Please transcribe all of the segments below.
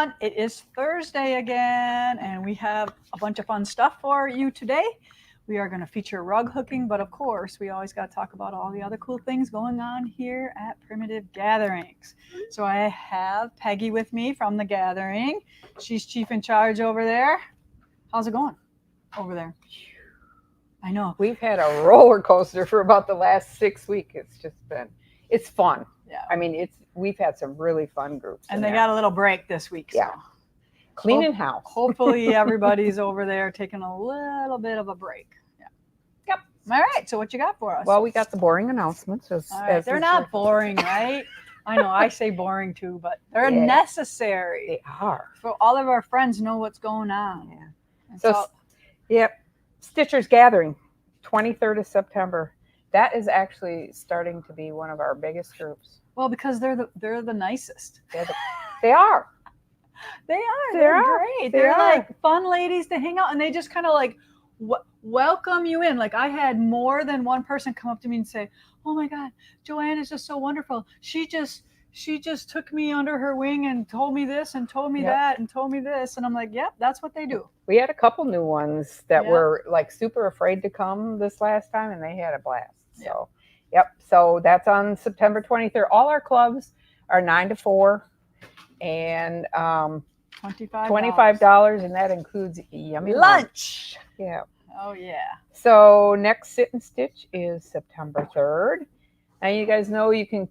everyone. It is Thursday again, and we have a bunch of fun stuff for you today. We are going to feature rug hooking, but of course, we always got to talk about all the other cool things going on here at Primitive Gatherings. So I have Peggy with me from the Gathering. She's chief in charge over there. How's it going over there? I know. We've had a roller coaster for about the last 6 weeks. It's fun. Yeah. I mean, we've had some really fun groups. And they got a little break this week. So. Yeah. Cleaning house. Hopefully everybody's over there taking a little bit of a break. Yeah. Yep. All right. So what you got for us? Well, we got the boring announcements. They're not boring, right? I know I say boring too, but they're necessary. They are. So all of our friends know what's going on. Yeah. So, yep. Stitchers Gathering, 23rd of September. That is actually starting to be one of our biggest groups. Well, because they're the nicest. They are. They are. They're great. They're like fun ladies to hang out, and they just kind of like welcome you in. Like I had more than one person come up to me and say, "Oh my God, Joanne is just so wonderful. She just took me under her wing and told me this and told me that and told me this." And I'm like, "Yep, that's what they do." We had a couple new ones that were like super afraid to come this last time, and they had a blast. So, so that's on September 23rd. All our clubs are 9 to 4, and $25, and that includes yummy lunch. Yeah. Oh yeah. So next Sit and Stitch is September 3rd. Now you guys know you can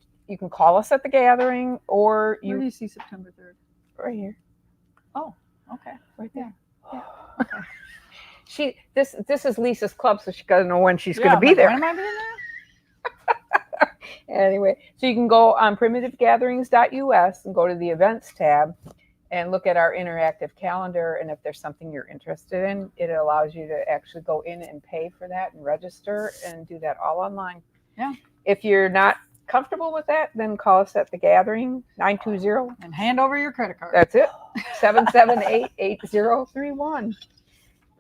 call us at the Gathering, or Where do you see September 3rd? Right here. Oh, okay, right there. Yeah. Okay. This is Lisa's club, so she gotta know when she's gonna be there. When am I being there? Anyway, so you can go on primitivegatherings.us and go to the events tab and look at our interactive calendar. And if there's something you're interested in, it allows you to actually go in and pay for that and register and do that all online. Yeah. If you're not comfortable with that, then call us at the Gathering, 920. And hand over your credit card. That's it. 778-8031.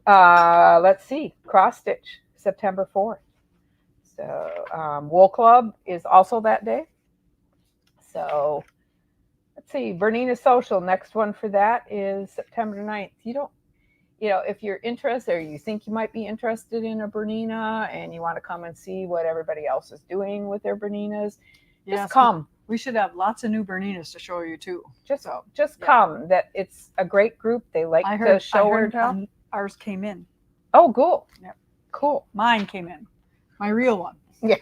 Let's see. Cross Stitch, September 4th. So Wool Club is also that day. So let's see. Bernina Social, next one for that is September 9th. If you're interested or you think you might be interested in a Bernina and you want to come and see what everybody else is doing with their Berninas, just come. We should have lots of new Berninas to show you too. Just come. That it's a great group. They like to show and tell. Ours came in. Oh, cool. Yep. Cool. Mine came in. My real one. Yeah,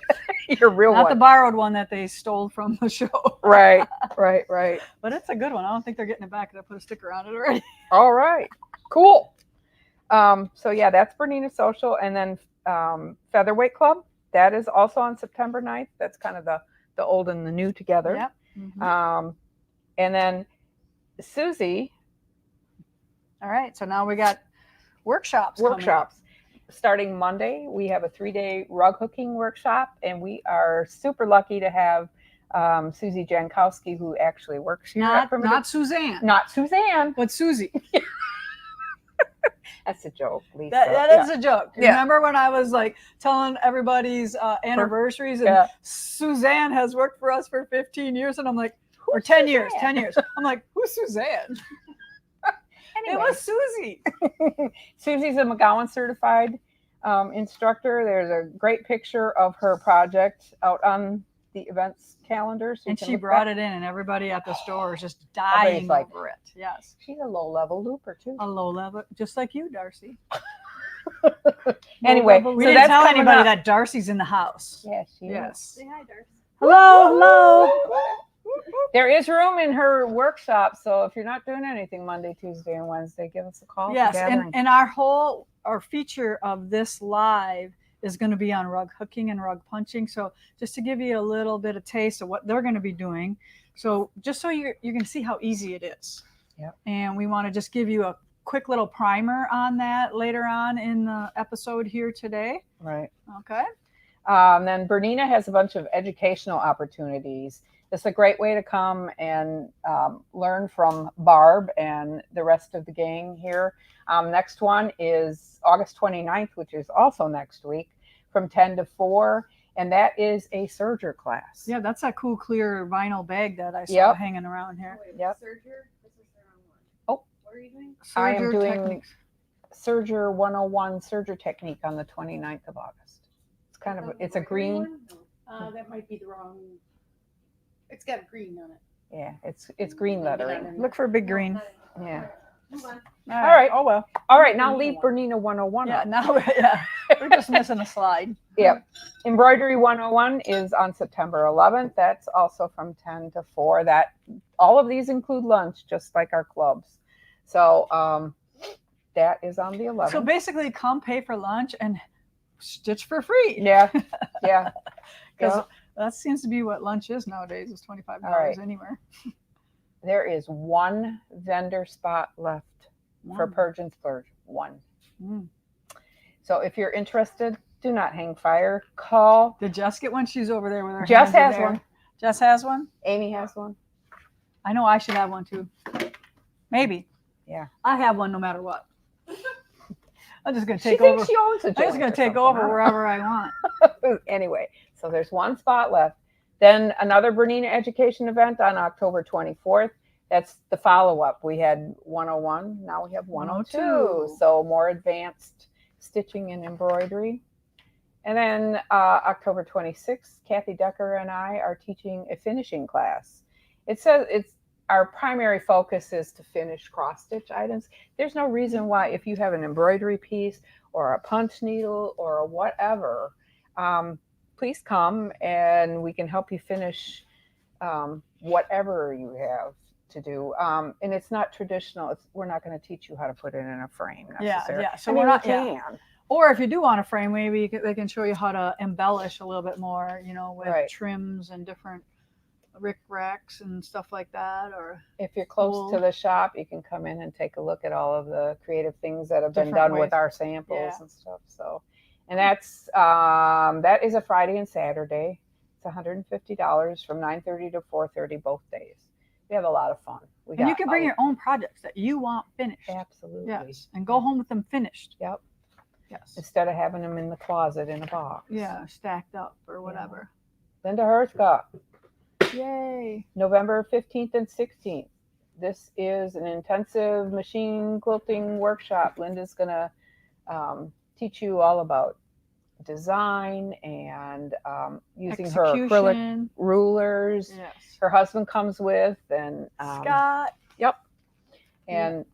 your real one. Not the borrowed one that they stole from the show. Right. But it's a good one. I don't think they're getting it back. I put a sticker on it already. All right. Cool. So yeah, that's Bernina Social. And then Featherweight Club, that is also on September 9th. That's kind of the old and the new together. Yep. Mm-hmm. And then Susie. All right. So now we got workshops. Starting Monday, we have a 3-day rug hooking workshop, and we are super lucky to have Susie Jankowski, who actually works here. Not Suzanne. Not Suzanne. But Susie. That's a joke, Lisa. That is a joke. Remember when I was like telling everybody's anniversaries, and Suzanne has worked for us for 15 years, and I'm like, or 10 years. I'm like, who's Suzanne? Anyway. It was Susie. Susie's a McGowan certified instructor. There's a great picture of her project out on the events calendar. So and she brought it in, and everybody at the store is just dying over it. Yes. She's a low-level looper, too. A low-level, just like you, Darcy. Anyway, we didn't tell anybody that Darcy's in the house. Yes, she is. Say hi, Darcy. Hello. There is room in her workshop, so if you're not doing anything Monday, Tuesday, and Wednesday, give us a call. Yes, and our feature of this live is going to be on rug hooking and rug punching. So just to give you a little bit of taste of what they're going to be doing, so just so you can see how easy it is. Yep. And we want to just give you a quick little primer on that later on in the episode here today. Right. Okay. Then Bernina has a bunch of educational opportunities. It's a great way to come and learn from Barb and the rest of the gang here. Next one is August 29th, which is also next week, from 10 to 4. And that is a serger class. Yeah, that's that cool clear vinyl bag that I saw hanging around here. Yep. Serger? This is the wrong one. What are you doing? I am Serger doing techniques. Serger 101 Serger technique on the 29th of August. It's kind of, it's a green. One? No. That might be the wrong. It's got green on it. Yeah, it's green lettering. Look for big green. Yeah. Move on. All right. Oh well. All right, now leave Bernina 101 Yeah. up. Now we're just missing a slide. Yep. Embroidery 101 is on September 11th. That's also from 10 to 4. That all of these include lunch, just like our clubs. So that is on the 11th. So basically, come pay for lunch and stitch for free. Yeah. Yeah. Because that seems to be what lunch is nowadays. Is $25 right. anywhere. There is one vendor spot left for Purge and Splurge. One. Mm. So if you're interested, do not hang fire. Call. Did Jess get one? She's over there with her. Jess hands in has there. one. Jess has one. Amy has one. I know I should have one too. Maybe. Yeah. I have one no matter what. I'm just gonna She take thinks over. she owns a I'm just joint gonna or take something. over wherever I want. Anyway, so there's one spot left. Then another Bernina education event on October 24th. That's the follow-up. We had 101, now we have 102. 102. So more advanced stitching and embroidery. And then October 26th, Kathy Decker and I are teaching a finishing class. It says our primary focus is to finish cross-stitch items. There's no reason why, if you have an embroidery piece or a punch needle or whatever, please come and we can help you finish whatever you have to do. And it's not traditional. We're not going to teach you how to put it in a frame necessarily. Yeah. So I mean, we're not. we can. Or if you do want a frame, maybe they can show you how to embellish a little bit more, with Right. trims and different racks and stuff like that. Or if you're close cool. to the shop, you can come in and take a look at all of the creative things that have been Different done ways. with our samples Yeah. and stuff. So, and that's that is a Friday and Saturday. It's $150 from 9:30 to 4:30 both days. We have a lot of fun. And you can bring your own projects that you want finished. Absolutely. Yes, and go home with them finished. Yep. Yes. Instead of having them in the closet in a box. Yeah, stacked up or whatever. Linda Herzka, Yay. November 15th and 16th. This is an intensive machine quilting workshop. Linda's going to teach you all about design and using her acrylic rulers. Yes. Her husband comes with, and Scott. Yep. And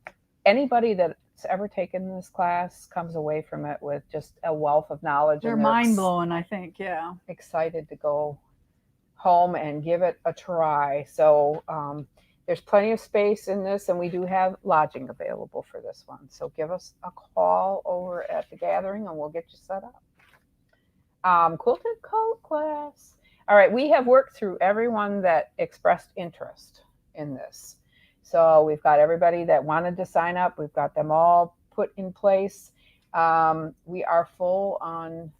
anybody that's ever taken this class comes away from it with just a wealth of knowledge. They're and mind blowing, I think. Yeah. Excited to go home and give it a try. So there's plenty of space in this, and we do have lodging available for this one. So give us a call over at the gathering and we'll get you set up. Quilted coat class. All right, we have worked through everyone that expressed interest in this. So we've got everybody that wanted to sign up. We've got them all put in place. We are full on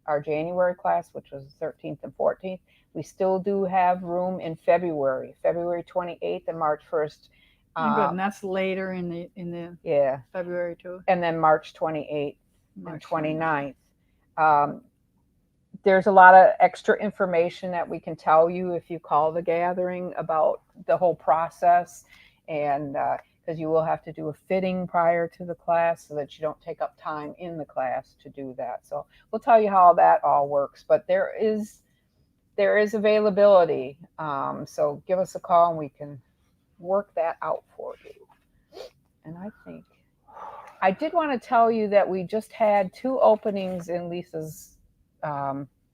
our January class, which was the 13th and 14th. We still do have room in February 28th and March 1st. Good, and that's later in the February too. And then March 28th and 29th. There's a lot of extra information that we can tell you if you call the gathering about the whole process, and because you will have to do a fitting prior to the class so that you don't take up time in the class to do that. So we'll tell you how that all works, but there is availability. So give us a call and we can work that out for you. And I did want to tell you that we just had 2 openings in Lisa's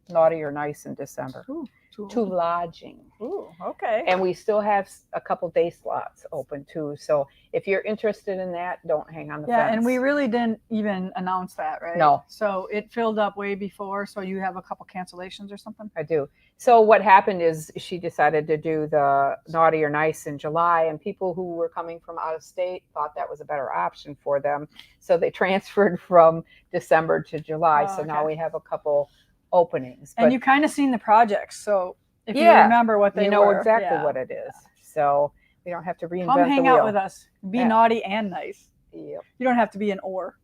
Naughty or Nice in December. Ooh, 2 lodging. Ooh, okay. And we still have a couple day slots open too. So if you're interested in that, don't hang on the fence. Yeah, and we really didn't even announce that, right? No. So it filled up way before. So you have a couple cancellations or something? I do. So what happened is she decided to do the Naughty or Nice in July, and people who were coming from out of state thought that was a better option for them. So they transferred from December to July. So now we have a couple openings. And you kind of seen the projects. So if you remember what they were. You know exactly what it is. So we don't have to reinvent the wheel. Come hang out with us. Be naughty and nice. Yep. You don't have to be an or.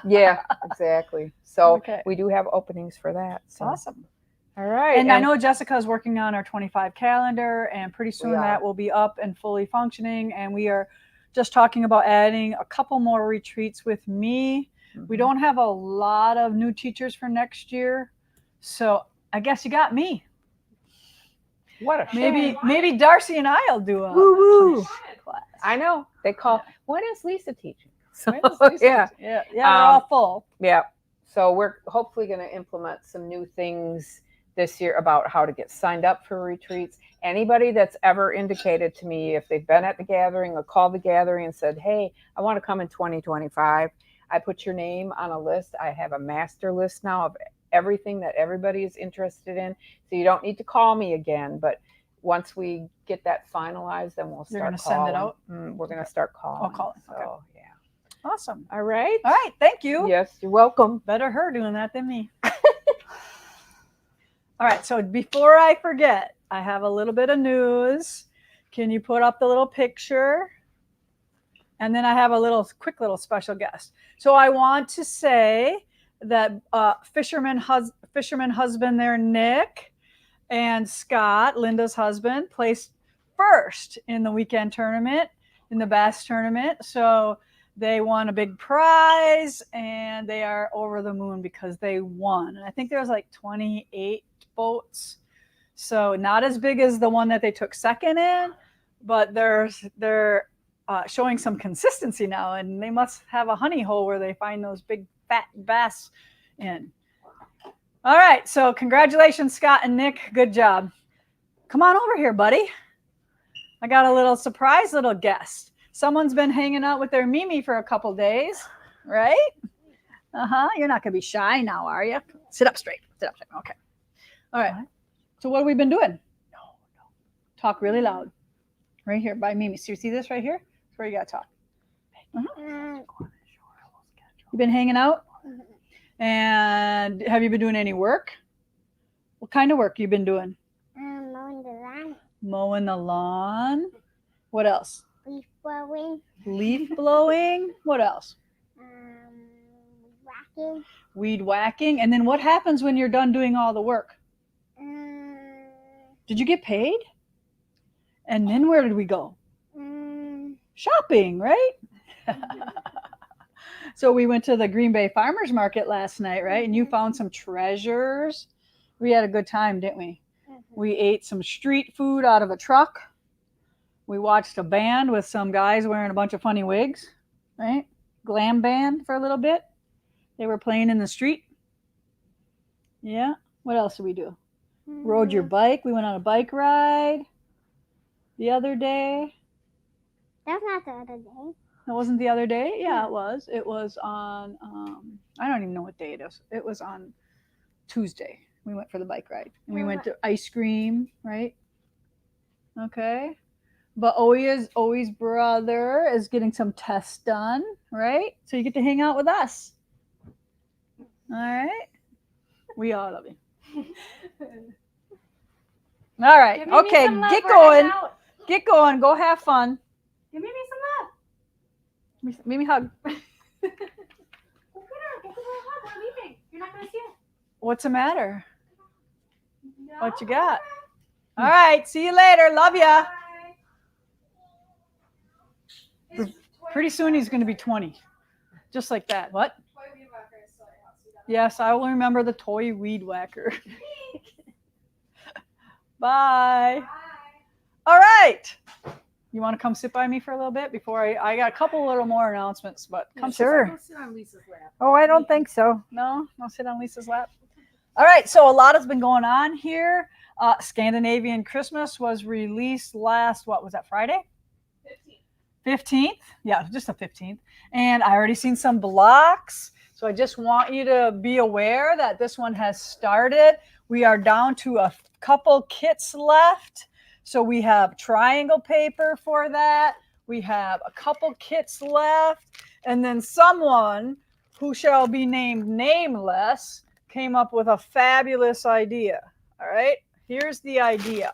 Yeah, exactly. So we do have openings for that. So. Awesome. All right. And I know Jessica is working on our 25 calendar, and pretty soon that will be up and fully functioning. And we are just talking about adding a couple more retreats with me. We don't have a lot of new teachers for next year, so I guess you got me. What a shame. Maybe Darcy and I'll do a Woo-woo. class. I know. They call, when is Lisa teaching? So, When is Lisa yeah. teaching? Yeah, they're all full. Yeah. So we're hopefully going to implement some new things this year about how to get signed up for retreats. Anybody that's ever indicated to me if they've been at the gathering or called the gathering and said, hey, I want to come in 2025, I put your name on a list. I have a master list now of everything that everybody is interested in. So you don't need to call me again, but once we get that finalized, then we'll start You're gonna calling. send it out? We're going to start calling. Calling. So, Okay. yeah. Awesome. All right. All right. Thank you. Yes, you're welcome. Better her doing that than me. All right. So before I forget, I have a little bit of news. Can you put up the little picture? And then I have a quick little special guest. So I want to say that fisherman husband there, Nick, and Scott, Linda's husband, placed first in the weekend tournament, in the bass tournament. So they won a big prize, and they are over the moon because they won. And I think there was like 28 boats. So not as big as the one that they took second in, but they're showing some consistency now, and they must have a honey hole where they find those big fat bass in. All right, so congratulations, Scott and Nick. Good job. Come on over here, buddy. I got a little surprise little guest. Someone's been hanging out with their Mimi for a couple days, right? You're not going to be shy now, are you? Sit up straight. Sit up straight. Okay. All right. So what have we been doing? No. Talk really loud. Right here by Mimi. So you see this right here? That's where you got to talk. You been hanging out? And have you been doing any work? What kind of work you been doing? Mowing the lawn. Mowing the lawn. What else? Leaf blowing. Leaf blowing. What else? Whacking. Weed whacking. And then what happens when you're done doing all the work? Did you get paid? And then where did we go? Shopping, right? So we went to the Green Bay Farmers Market last night, right? And you found some treasures. We had a good time, didn't we? We ate some street food out of a truck. We watched a band with some guys wearing a bunch of funny wigs, right? Glam band for a little bit. They were playing in the street. Yeah. What else did we do? Rode your bike. We went on a bike ride the other day. That's not the other day. That wasn't the other day? Yeah, it was. It was on, I don't even know what day it is. It was on Tuesday. We went for the bike ride. And we went to ice cream, right? Okay. But Oi's brother is getting some tests done, right? So you get to hang out with us. All right. We all love you. All right. Okay. Get going. Get going. Go have fun. Give me some love. Mimi hug. Go get her. Get her a hug. We're leaving. You're not going to see it. What's the matter? No. What you got? All right. See you later. Love ya. Bye. Pretty soon he's going to be 20. Just like that. What? Yes, I will remember the toy weed whacker. Bye. Bye. All right. You want to come sit by me for a little bit before I got a couple little more announcements, but come Sure. Go sit on Lisa's lap. Oh, I don't think so. No, I'll sit on Lisa's lap. All right, so a lot has been going on here. Scandinavian Christmas was released last, what was that, Friday? 15th? Yeah, just the 15th. And I already seen some blocks. So I just want you to be aware that this one has started. We are down to a couple kits left. So we have triangle paper for that. We have a couple kits left. And then someone who shall be named nameless came up with a fabulous idea. All right, here's the idea.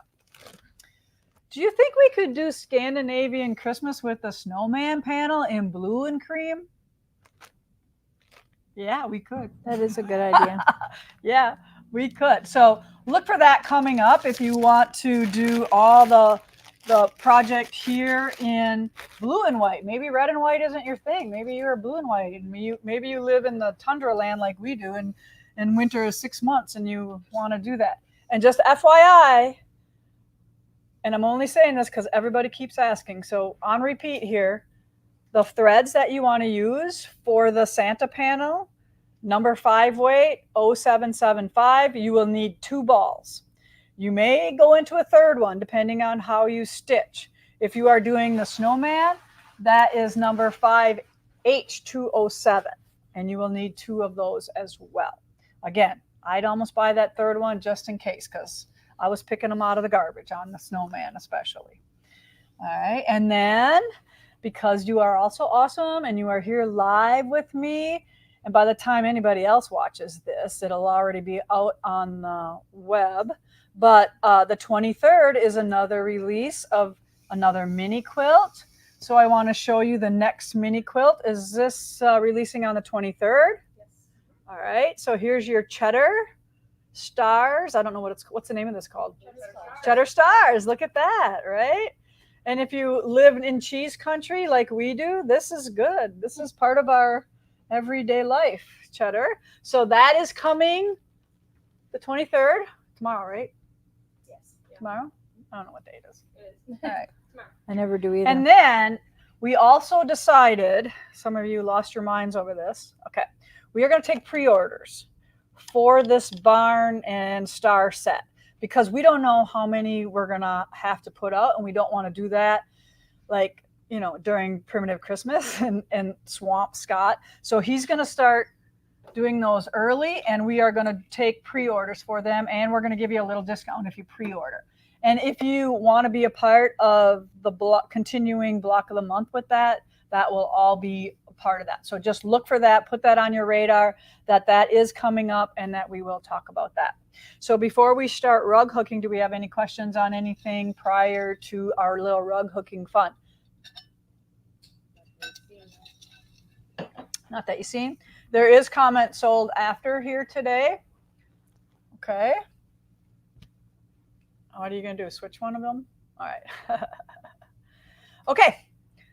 Do you think we could do Scandinavian Christmas with the snowman panel in blue and cream? Yeah, we could. That is a good idea. Yeah, we could. So look for that coming up if you want to do all the the project here in blue and white. Maybe red and white isn't your thing. Maybe you're blue and white, and maybe you live in the tundra land like we do, and winter is 6 months, and you want to do that. And just FYI, and I'm only saying this because everybody keeps asking, so on repeat here, the threads that you want to use for the Santa panel, number 5 weight, 0775, you will need 2 balls. You may go into a third one depending on how you stitch. If you are doing the snowman, that is number 5H207, and you will need 2 of those as well. Again, I'd almost buy that third one just in case, because I was picking them out of the garbage on the snowman especially. All right, and then because you are also awesome and you are here live with me, and by the time anybody else watches this, it'll already be out on the web. But the 23rd is another release of another mini quilt. So I want to show you the next mini quilt. Is this releasing on the 23rd? Yes. All right. So here's your cheddar stars. I don't know what's the name of this called. Cheddar stars. Look at that, right? And if you live in cheese country like we do, this is good. This is part of our everyday life, cheddar. So that is coming the 23rd, tomorrow, right? Yes. Yeah. Tomorrow? I don't know what day it is. It is. All right. I never do either. And then we also decided, some of you lost your minds over this. Okay. We are going to take pre-orders for this barn and star set because we don't know how many we're going to have to put out, and we don't want to do that like, during primitive Christmas and Swamp Scott. So he's going to start doing those early, and we are going to take pre-orders for them, and we're going to give you a little discount if you pre-order. And if you want to be a part of the continuing block of the month with that, that will all be a part of that. So just look for that, put that on your radar, that is coming up, and that we will talk about that. So before we start rug hooking, do we have any questions on anything prior to our little rug hooking fun? Not that you've seen. There is comment sold after here today. Okay. What are you going to do? Switch one of them? All right. Okay.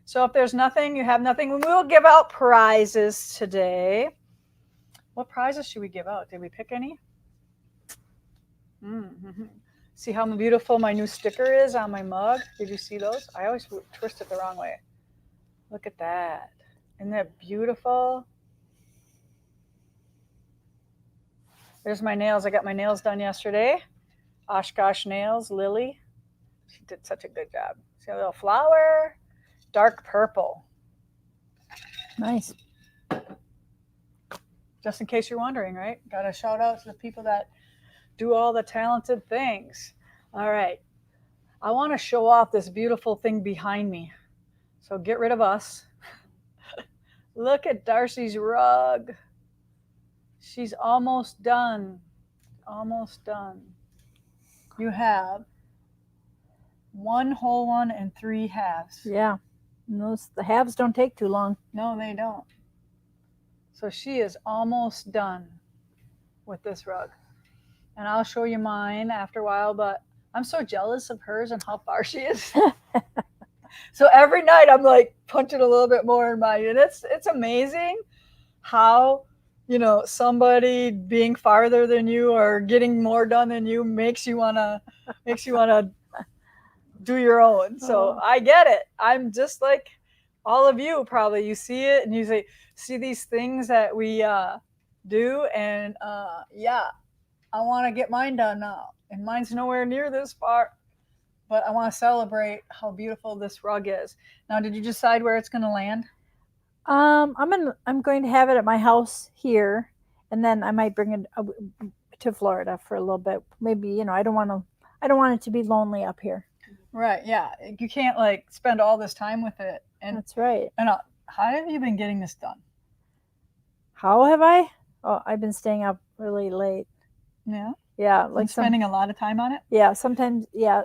So if there's nothing, you have nothing, we will give out prizes today. What prizes should we give out? Did we pick any? Mm-hmm. See how beautiful my new sticker is on my mug? Did you see those? I always twist it the wrong way. Look at that. Isn't that beautiful? There's my nails. I got my nails done yesterday. Oshkosh Nails, Lily. She did such a good job. See a little flower? Dark purple. Nice. Just in case you're wondering, right? Got to shout out to the people that do all the talented things. All right. I want to show off this beautiful thing behind me. So get rid of us. Look at Darcy's rug. She's almost done. Almost done. You have 1 whole one and 3 halves. Yeah. And the halves don't take too long. No, they don't. So she is almost done with this rug. And I'll show you mine after a while, but I'm so jealous of hers and how far she is. So every night I'm like punching a little bit more in mine. And it's amazing how, somebody being farther than you or getting more done than you makes you wanna do your own. So I get it. I'm just like all of you probably. You see it and you say, see these things that we do, and yeah, I want to get mine done now. And mine's nowhere near this far, but I want to celebrate how beautiful this rug is. Now, did you decide where it's going to land? I'm going to have it at my house here, and then I might bring it to Florida for a little bit. Maybe, I don't want it to be lonely up here. Right. Yeah. You can't like spend all this time with it. And that's right. And how have you been getting this done? How have I? Oh, I've been staying up really late. Yeah. Yeah. Like spending a lot of time on it? Yeah. Sometimes, yeah.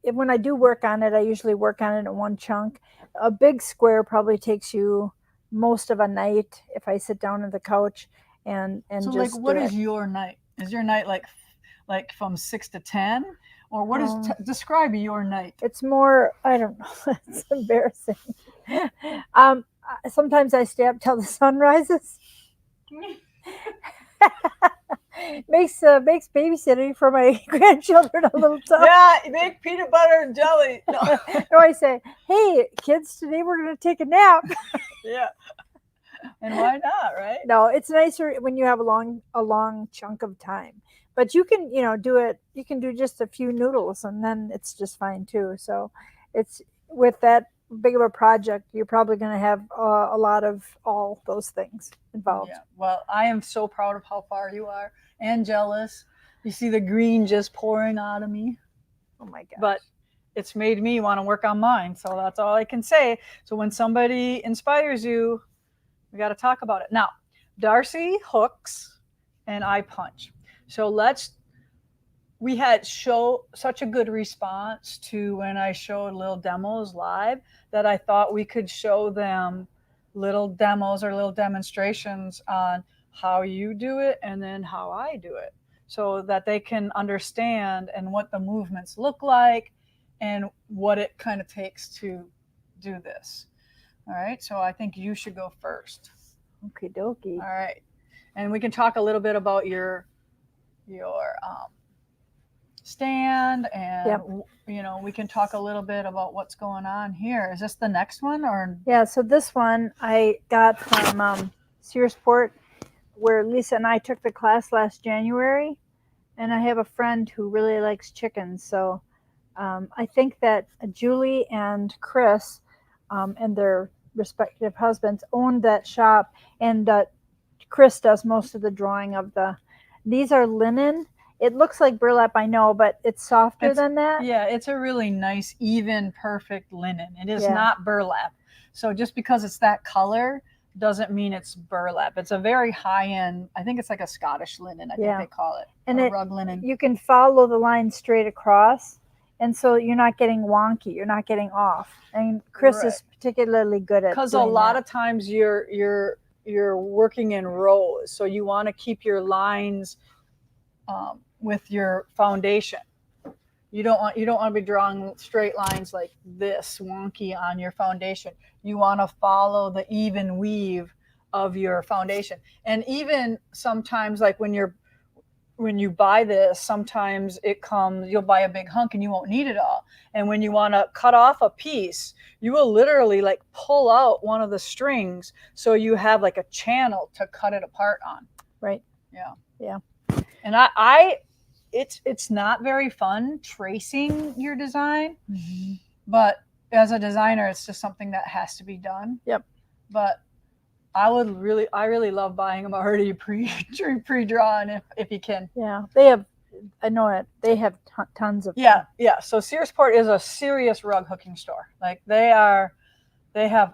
When I do work on it, I usually work on it in one chunk. A big square probably takes you most of a night if I sit down on the couch and so just like what is your night? Is your night like from 6 to 10, Or what is, describe your night. It's more, I don't know, it's embarrassing. Sometimes I stay up till the sun rises. makes babysitting for my grandchildren a little tough. Yeah, make peanut butter and jelly. No. No, I say, hey, kids, today we're going to take a nap. Yeah. And why not, right? No, it's nicer when you have a long chunk of time. But you can, do it. You can do just a few noodles, and then it's just fine too. So, it's with that big of a project, you're probably going to have a lot of all those things involved. Yeah. Well, I am so proud of how far you are, and jealous. You see the green just pouring out of me. Oh my gosh. But it's made me want to work on mine. So that's all I can say. So when somebody inspires you, we got to talk about it. Now, Darcy hooks and I punch. So we had such a good response to when I showed little demos live that I thought we could show them little demos or little demonstrations on how you do it and then how I do it, so that they can understand and what the movements look like and what it kind of takes to do this. All right, so I think you should go first. Okie dokie. All right, and we can talk a little bit about your stand, and we can talk a little bit about what's going on here. Is this the next one, or? Yeah, so this one I got from Searsport, where Lisa and I took the class last January, and I have a friend who really likes chickens, so I think that Julie and Chris and their respective husbands owned that shop, and Chris does most of the drawing of these are linen. It looks like burlap, I know, but it's softer than that. Yeah, it's a really nice, even, perfect linen. It is not burlap. So just because it's that color doesn't mean it's burlap. It's a very high-end, I think it's like a Scottish linen, I think they call it. And rug linen. You can follow the line straight across, and so you're not getting wonky. You're not getting off. And Chris is particularly good at because a lot of times you're working in rows, so you want to keep your lines with your foundation. You don't want to be drawing straight lines like this wonky on your foundation. You want to follow the even weave of your foundation. And even sometimes, like when you buy this, sometimes you'll buy a big hunk and you won't need it all. And when you want to cut off a piece, you will literally like pull out one of the strings so you have like a channel to cut it apart on. Right. Yeah. Yeah. And it's not very fun tracing your design, but as a designer, it's just something that has to be done. Yep. But I really love buying them already pre-drawn if you can. Yeah, they have. I know it. They have tons of. Yeah. So Searsport is a serious rug hooking store. Like they have.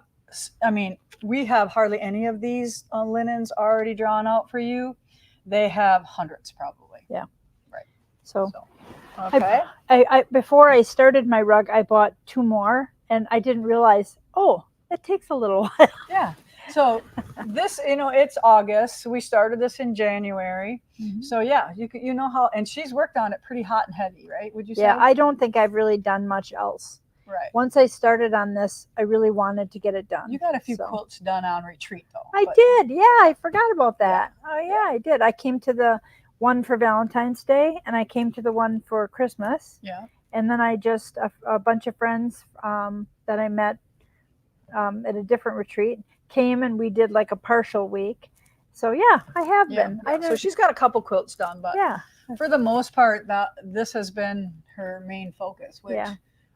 I mean, we have hardly any of these linens already drawn out for you. They have hundreds probably. Yeah. Right. So okay. I before I started my rug, I bought 2 more, and I didn't realize. Oh, it takes a little while. Yeah. So this, it's August. We started this in January. So yeah, you know how, and she's worked on it pretty hot and heavy, right? Would you say? Yeah, I don't think I've really done much else. Right. Once I started on this, I really wanted to get it done. You got a few quilts done on retreat though. I did. Yeah, I forgot about that. Yeah. Oh yeah, I did. I came to the one for Valentine's Day, and I came to the one for Christmas. Yeah. And then I just a bunch of friends that I met at a different retreat came, and we did like a partial week. So yeah, I have been. Yeah. So she's got a couple quilts done, but for the most part, this has been her main focus, which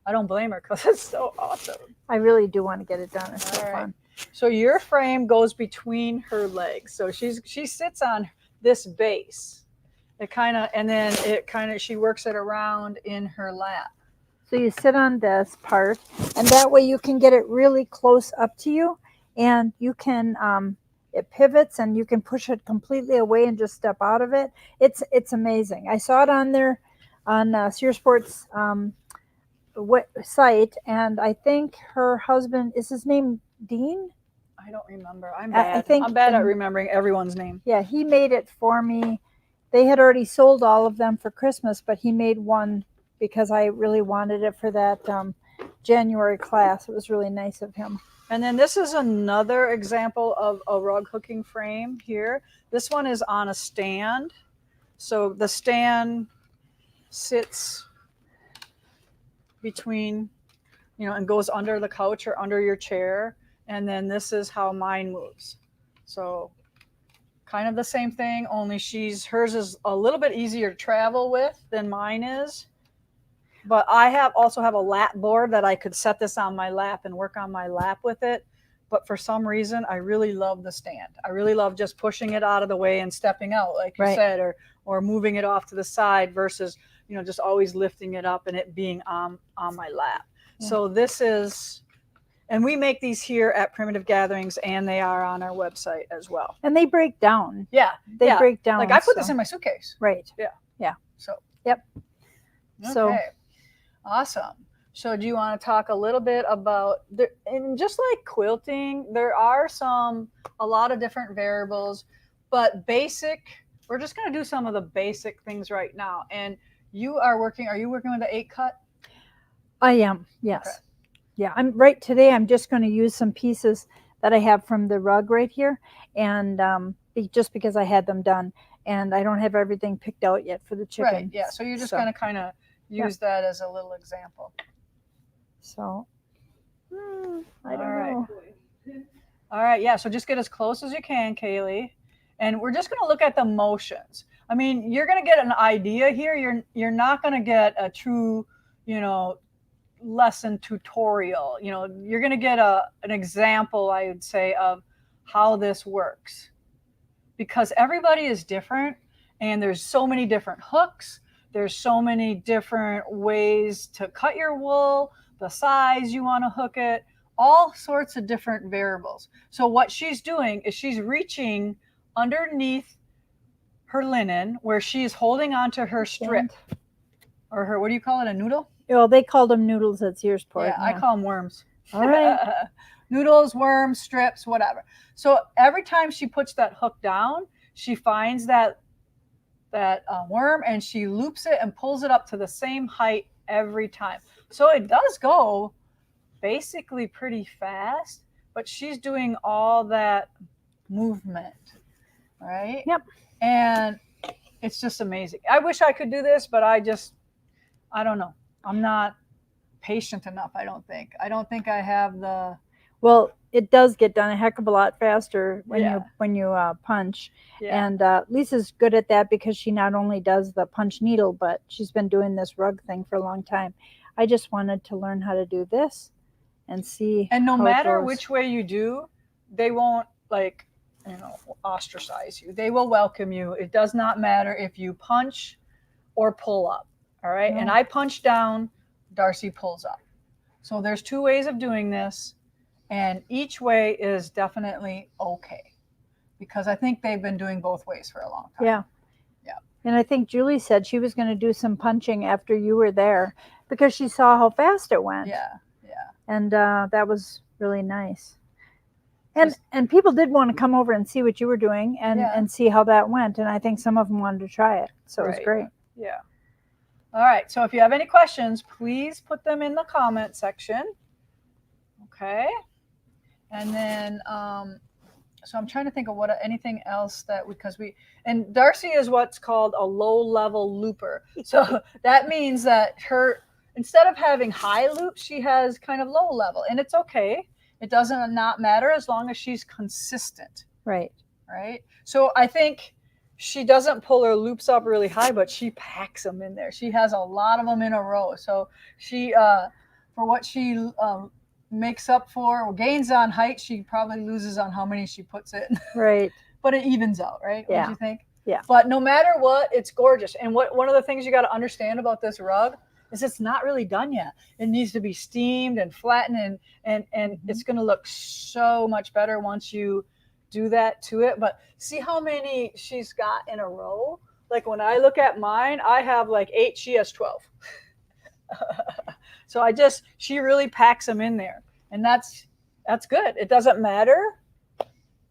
I don't blame her because it's so awesome. I really do want to get it done. It's so fun. So your frame goes between her legs. So she sits on this base. She works it around in her lap. So you sit on this part, and that way you can get it really close up to you, and you can it pivots, and you can push it completely away and just step out of it. It's amazing. I saw it on there on Searsport's site, and I think her husband, is his name Dean? I don't remember. I'm bad. I'm bad at remembering everyone's name. Yeah, he made it for me. They had already sold all of them for Christmas, but he made one because I really wanted it for that January class. It was really nice of him. And then this is another example of a rug hooking frame here. This one is on a stand. So the stand sits between, and goes under the couch or under your chair. And then this is how mine moves. So kind of the same thing, only hers is a little bit easier to travel with than mine is. But I also have a lap board that I could set this on my lap and work on my lap with it. But for some reason, I really love the stand. I really love just pushing it out of the way and stepping out, like you said, or moving it off to the side versus, just always lifting it up and it being on my lap. Yeah. So this is, and we make these here at Primitive Gatherings, and they are on our website as well. And they break down. Yeah. They break down. Like I put this in my suitcase. Right. Yeah. Yeah. So. Yep. Okay. So. Awesome. So do you want to talk a little bit about, and just like quilting, there are a lot of different variables, but we're just going to do some of the basic things right now. And are you working with the 8 cut? I am, yes. Okay. Yeah, today I'm just going to use some pieces that I have from the rug right here, and just because I had them done, and I don't have everything picked out yet for the chicken. Right, yeah, so you're just going to kind of use that as a little example. So, I don't know. All right, yeah, so just get as close as you can, Kaylee. And we're just going to look at the motions. I mean, you're going to get an idea here. You're not going to get a true, lesson tutorial. You're going to get an example, I would say, of how this works. Because everybody is different, and there's so many different hooks. There's so many different ways to cut your wool, the size you want to hook it, all sorts of different variables. So what she's doing is she's reaching underneath her linen where she's holding onto her strip or her, what do you call it, a noodle? Well, they called them noodles at Searsport. Yeah, I call them worms. All right. Noodles, worms, strips, whatever. So every time she puts that hook down, she finds that worm and she loops it and pulls it up to the same height every time. So it does go basically pretty fast, but she's doing all that movement, right? Yep. And it's just amazing. I wish I could do this, but I don't know. I'm not patient enough, I don't think. I don't think I have the... Well, it does get done a heck of a lot faster when you punch. Yeah. And Lisa's good at that because she not only does the punch needle, but she's been doing this rug thing for a long time. I just wanted to learn how to do this and see. And no matter which way you do, they won't ostracize you. They will welcome you. It does not matter if you punch or pull up. All right. No. And I punch down, Darcy pulls up. So there's 2 ways of doing this. And each way is definitely okay, because I think they've been doing both ways for a long time. Yeah. Yeah. And I think Julie said she was going to do some punching after you were there because she saw how fast it went. Yeah. Yeah. And that was really nice. And people did want to come over and see what you were doing and see how that went. And I think some of them wanted to try it. So it was great. Yeah. All right. So if you have any questions, please put them in the comment section. Okay. And then, so I'm trying to think of anything else and Darcy is what's called a low level looper. So that means that instead of having high loops, she has kind of low level, and it's okay. It doesn't not matter as long as she's consistent. Right. Right. So I think she doesn't pull her loops up really high, but she packs them in there. She has a lot of them in a row. So she, for what she, makes up for or gains on height, she probably loses on how many she puts in. Right. But it evens out, right? Yeah. What do you think? Yeah. But no matter what, it's gorgeous. And one of the things you got to understand about this rug is it's not really done yet. It needs to be steamed and flattened, and it's going to look so much better once you do that to it. But see how many she's got in a row? Like when I look at mine, I have like 8, she has 12. So she really packs them in there, and that's good. It doesn't matter,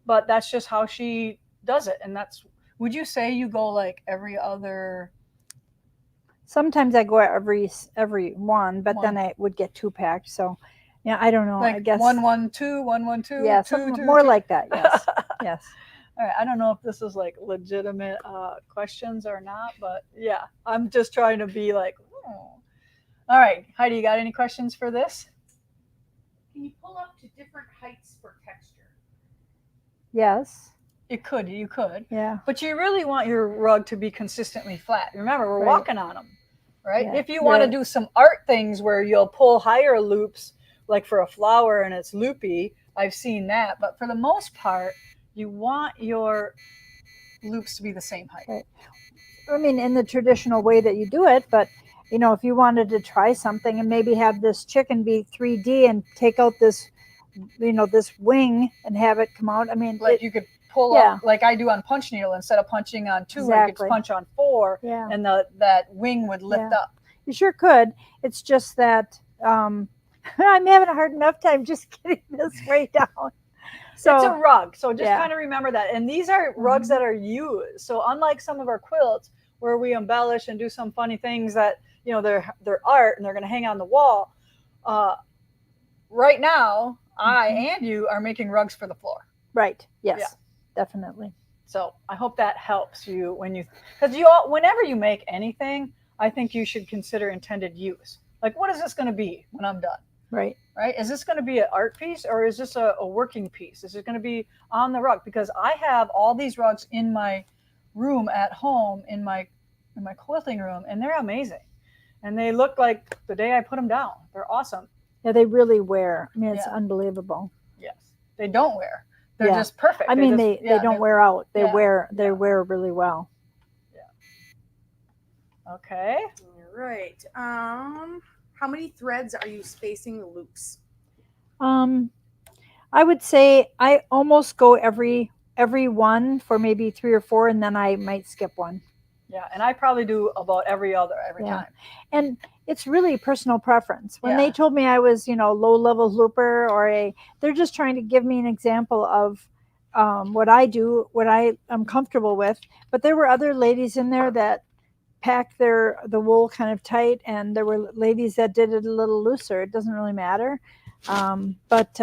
but that's just how she does it. And would you say you go like every other sometimes I go every one, but then I would get 2-packed. So yeah, I don't know. Like I guess 112, 112, yeah, two, something two, more two. like that. Yes, yes. All right, I don't know if this is like legitimate questions or not, but yeah, I'm just trying to be like, oh. All right, Heidi, you got any questions for this? Can you pull up to different heights for texture? Yes. You could, Yeah. but you really want your rug to be consistently flat. Remember, we're Right. walking on them, right? Yeah, If you want to right. do some art things where you'll pull higher loops, like for a flower and it's loopy, I've seen that. But for the most part, you want your loops to be the same height. Right. I mean, in the traditional way that you do it, but you know, if you wanted to try something and maybe have this chicken be 3D and take out this, you know, this wing and have it come out. I mean, Like you could pull yeah. up, like I do on punch needle, instead of punching on 2, I Exactly. could punch on 4, yeah, and that wing would lift Yeah. up. you sure could. It's just that I'm having a hard enough time just getting this way down. So It's a rug, so just yeah. kind of remember that. And these are rugs Mhm. that are used. So unlike some of our quilts where we embellish and do some funny things that, you know, they're art and they're going to hang on the wall, right now I and you are making rugs for the floor. Right. Yes. Yeah. Definitely. So I hope that helps you when you, because whenever you make anything, I think you should consider intended use. Like, what is this going to be when I'm done? Right. Right? Is this going to be an art piece or is this a working piece? Is it going to be on the rug? Because I have all these rugs in my room at home, in my quilting room, and they're amazing. And they look like the day I put them down. They're awesome. Yeah, they really wear. I mean, it's Yeah. unbelievable. Yes. They don't wear. They're Yeah. just perfect. I mean, they they don't wear out. They yeah, wear really well. Okay. All right. How many threads are you spacing the loops? I would say I almost go every one for maybe 3 or 4, and then I might skip one. Yeah, and I probably do about every time. And it's really personal preference. When Yeah. they told me I was, you know, low level looper they're just trying to give me an example of what I do, what I am comfortable with. But there were other ladies in there that packed the wool kind of tight, and there were ladies that did it a little looser. It doesn't really matter, but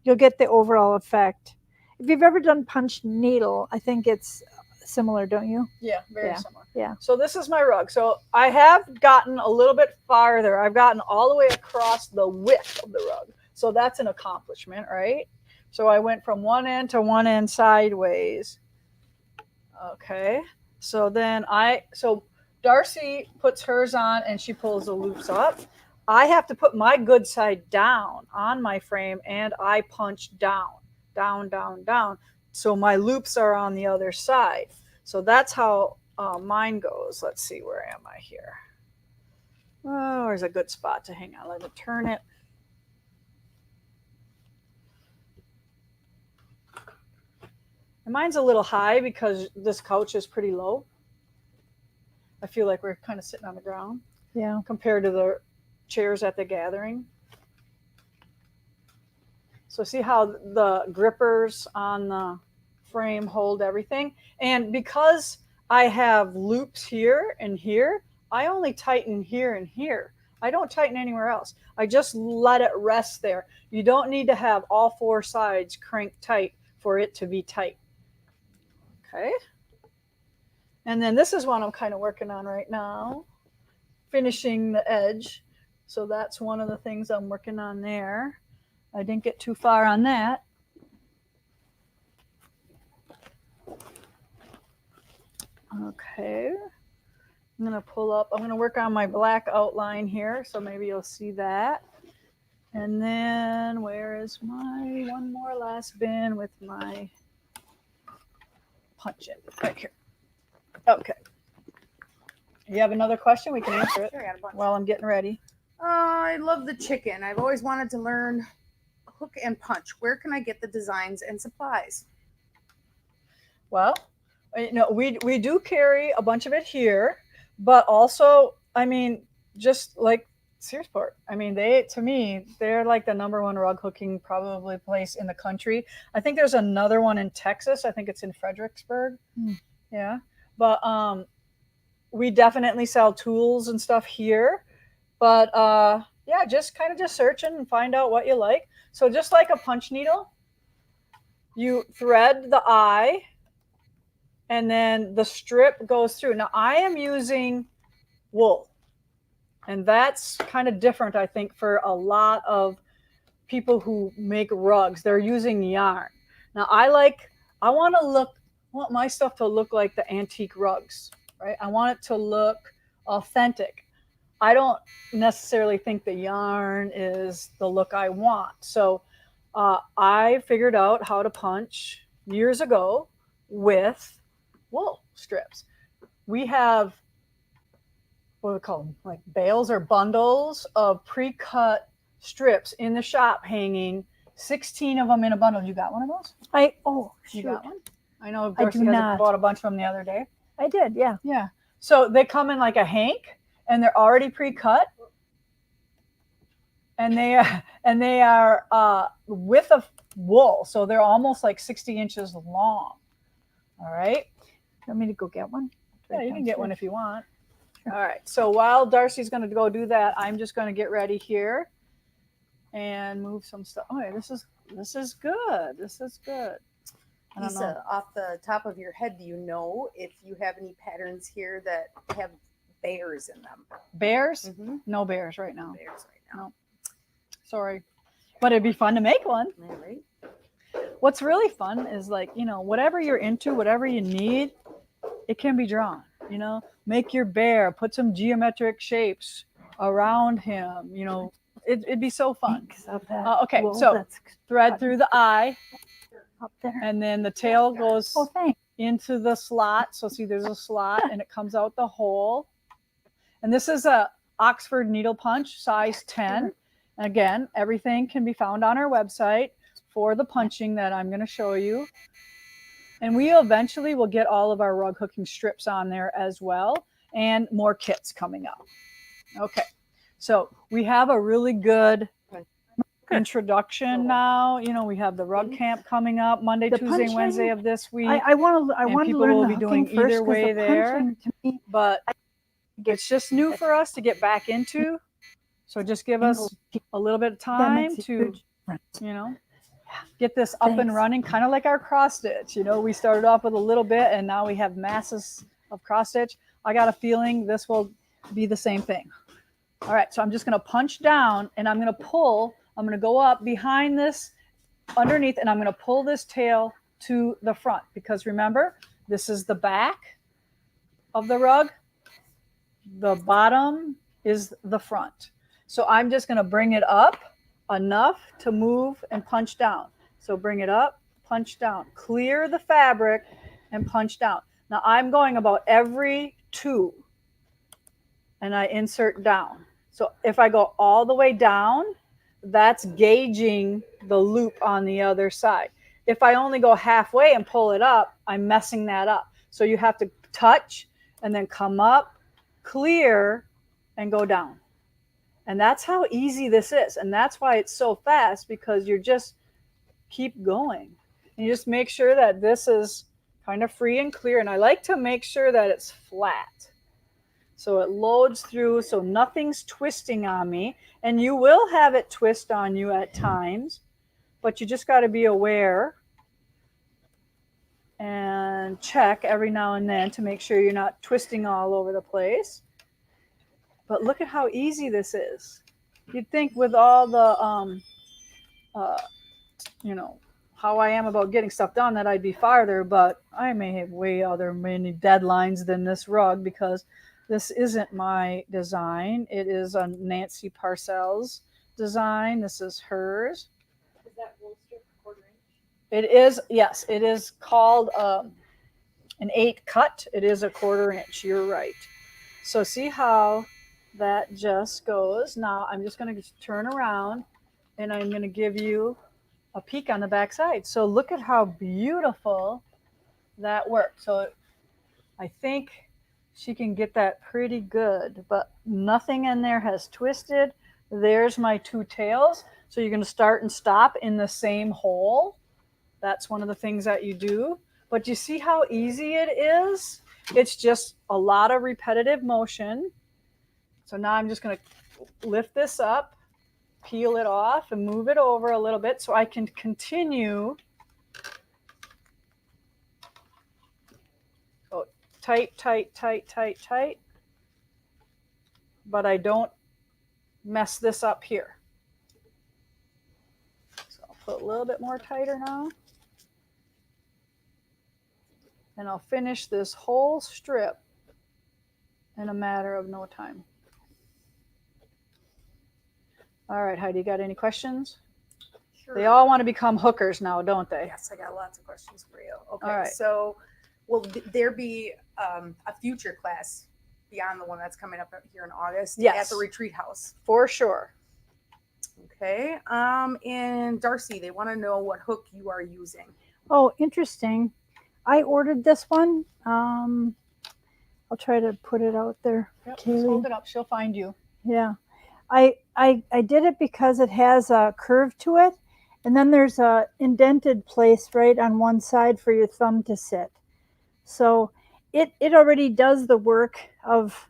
you'll get the overall effect. If you've ever done punch needle, I think it's similar, don't you? Yeah, very similar. Yeah. So this is my rug. So I have gotten a little bit farther. I've gotten all the way across the width of the rug. So that's an accomplishment, right? So I went from one end to one end sideways. Okay. So then Darcy puts hers on and she pulls the loops up. I have to put my good side down on my frame and I punch down, down, down, down. So my loops are on the other side. So that's how mine goes. Let's see, where am I here? Oh, there's a good spot to hang on. Let me turn it. And mine's a little high because this couch is pretty low. I feel like we're kind of sitting on the ground. Yeah. Compared to the chairs at the gathering. So see how the grippers on the frame hold everything? And because I have loops here and here, I only tighten here and here. I don't tighten anywhere else. I just let it rest there. You don't need to have all 4 sides cranked tight for it to be tight. Okay. And then this is what I'm kind of working on right now, finishing the edge. So that's one of the things I'm working on there. I didn't get too far on that. Okay. I'm going to pull up. I'm going to work on my black outline here. So maybe you'll see that. And then where is my one more last bin with my punch in? Right here. Okay. You have another question? We can answer it Sure, I got a bunch. while I'm getting ready. I love the chicken. I've always wanted to learn hook and punch. Where can I get the designs and supplies? Well, you know, we do carry a bunch of it here, but also, I mean, just like Searsport. I mean, they're like the #1 rug hooking probably place in the country. I think there's another one in Texas. I think it's in Fredericksburg. Yeah. But we definitely sell tools and stuff here, but yeah, just kind of just searching and find out what you like. So just like a punch needle, you thread the eye and then the strip goes through. Now I am using wool, and that's kind of different, I think, for a lot of people who make rugs. They're using yarn. Now I want my stuff to look like the antique rugs, right? I want it to look authentic. I don't necessarily think the yarn is the look I want. So I figured out how to punch years ago with wool strips. We have, what do we call them, like bales or bundles of pre-cut strips in the shop hanging, 16 of them in a bundle. You got one of those? Oh, You shoot. got one? I know I Darcy do has not. bought a bunch from the other day. I did, yeah. Yeah. So they come in like a hank, and they're already pre-cut, and they are width of wool, so they're almost like 60 inches long. All right. You want me to go get one? Yeah, you can get one if you want. All right. So while Darcy's going to go do that, I'm just going to get ready here and move some stuff. Oh, yeah, this is good. This is good. I don't know. Lisa, off the top of your head, do you know if you have any patterns here that have bears in them? Bears? Mm-hmm. No bears right now. Bears right now. Sorry. But it'd be fun to make one. All right. What's really fun is, like, you know, whatever you're into, whatever you need, it can be drawn. You know, make your bear, put some geometric shapes around him. You know, it'd be so fun. Thanks of that Okay, wool so that's thread through the eye, up there. and then the tail goes Oh, thanks. into the slot. So see, there's a slot, and it comes out the hole. And this is a Oxford needle punch, size 10. And again, everything can be found on our website for the punching that I'm going to show you. And we eventually will get all of our rug hooking strips on there as well, and more kits coming up. Okay, so we have a really good introduction now. You know, we have the rug camp coming up Monday, The Tuesday, punching, Wednesday of this week. I want to people learn will the be hooking doing first, either 'cause way the there. punching to me But it's just new for us to get back into. So just give us a little bit of that time makes a to, huge difference. you know, get this up and Thanks. running, kind of like our cross stitch. You know, we started off with a little bit, and now we have masses of cross stitch. I got a feeling this will be the same thing. All right, so I'm just going to punch down, and I'm going to pull. I'm going to go up behind this, underneath, and I'm going to pull this tail to the front, because remember, this is the back of the rug. The bottom is the front. So I'm just going to bring it up enough to move and punch down. So bring it up, punch down, clear the fabric, and punch down. Now I'm going about every 2, and I insert down. So if I go all the way down, that's gauging the loop on the other side. If I only go halfway and pull it up, I'm messing that up. So you have to touch and then come up, clear, and go down. And that's how easy this is. And that's why it's so fast, because you just keep going. And you just make sure that this is kind of free and clear. And I like to make sure that it's flat, so it loads through, so nothing's twisting on me. And you will have it twist on you at times, but you just got to be aware and check every now and then to make sure you're not twisting all over the place. But look at how easy this is. You'd think with all the, you know, how I am about getting stuff done, that I'd be farther, but I may have many deadlines than this rug, because this isn't my design. It is a Nancy Parcells design. This is hers. Is that wool strip 1/4 inch? It is, yes, it is called an 8 cut. It is a 1/4 inch. You're right. So see how that just goes. Now I'm just going to turn around, and I'm going to give you a peek on the back side. So look at how beautiful that worked. So I think she can get that pretty good, but nothing in there has twisted. There's my 2 tails. So you're going to start and stop in the same hole. That's one of the things that you do. But you see how easy it is? It's just a lot of repetitive motion. So now I'm just going to lift this up, peel it off, and move it over a little bit so I can continue. So tight, tight, tight, tight, tight. But I don't mess this up here. So I'll put a little bit more tighter now. And I'll finish this whole strip in a matter of no time. All right, Heidi, got any questions? Sure. They all want to become hookers now, don't they? Yes, I got lots of questions for you. Okay, All right. so will there be a future class beyond the one that's coming up here in August Yes. at the retreat house? For sure. Okay. And Darcy, they want to know what hook you are using. Oh, interesting. I ordered this one. I'll try to put it out there. Yep, just Kaylee. hold it up. She'll find you. Yeah. I did it because it has a curve to it, and then there's a indented place right on one side for your thumb to sit. So it already does the work of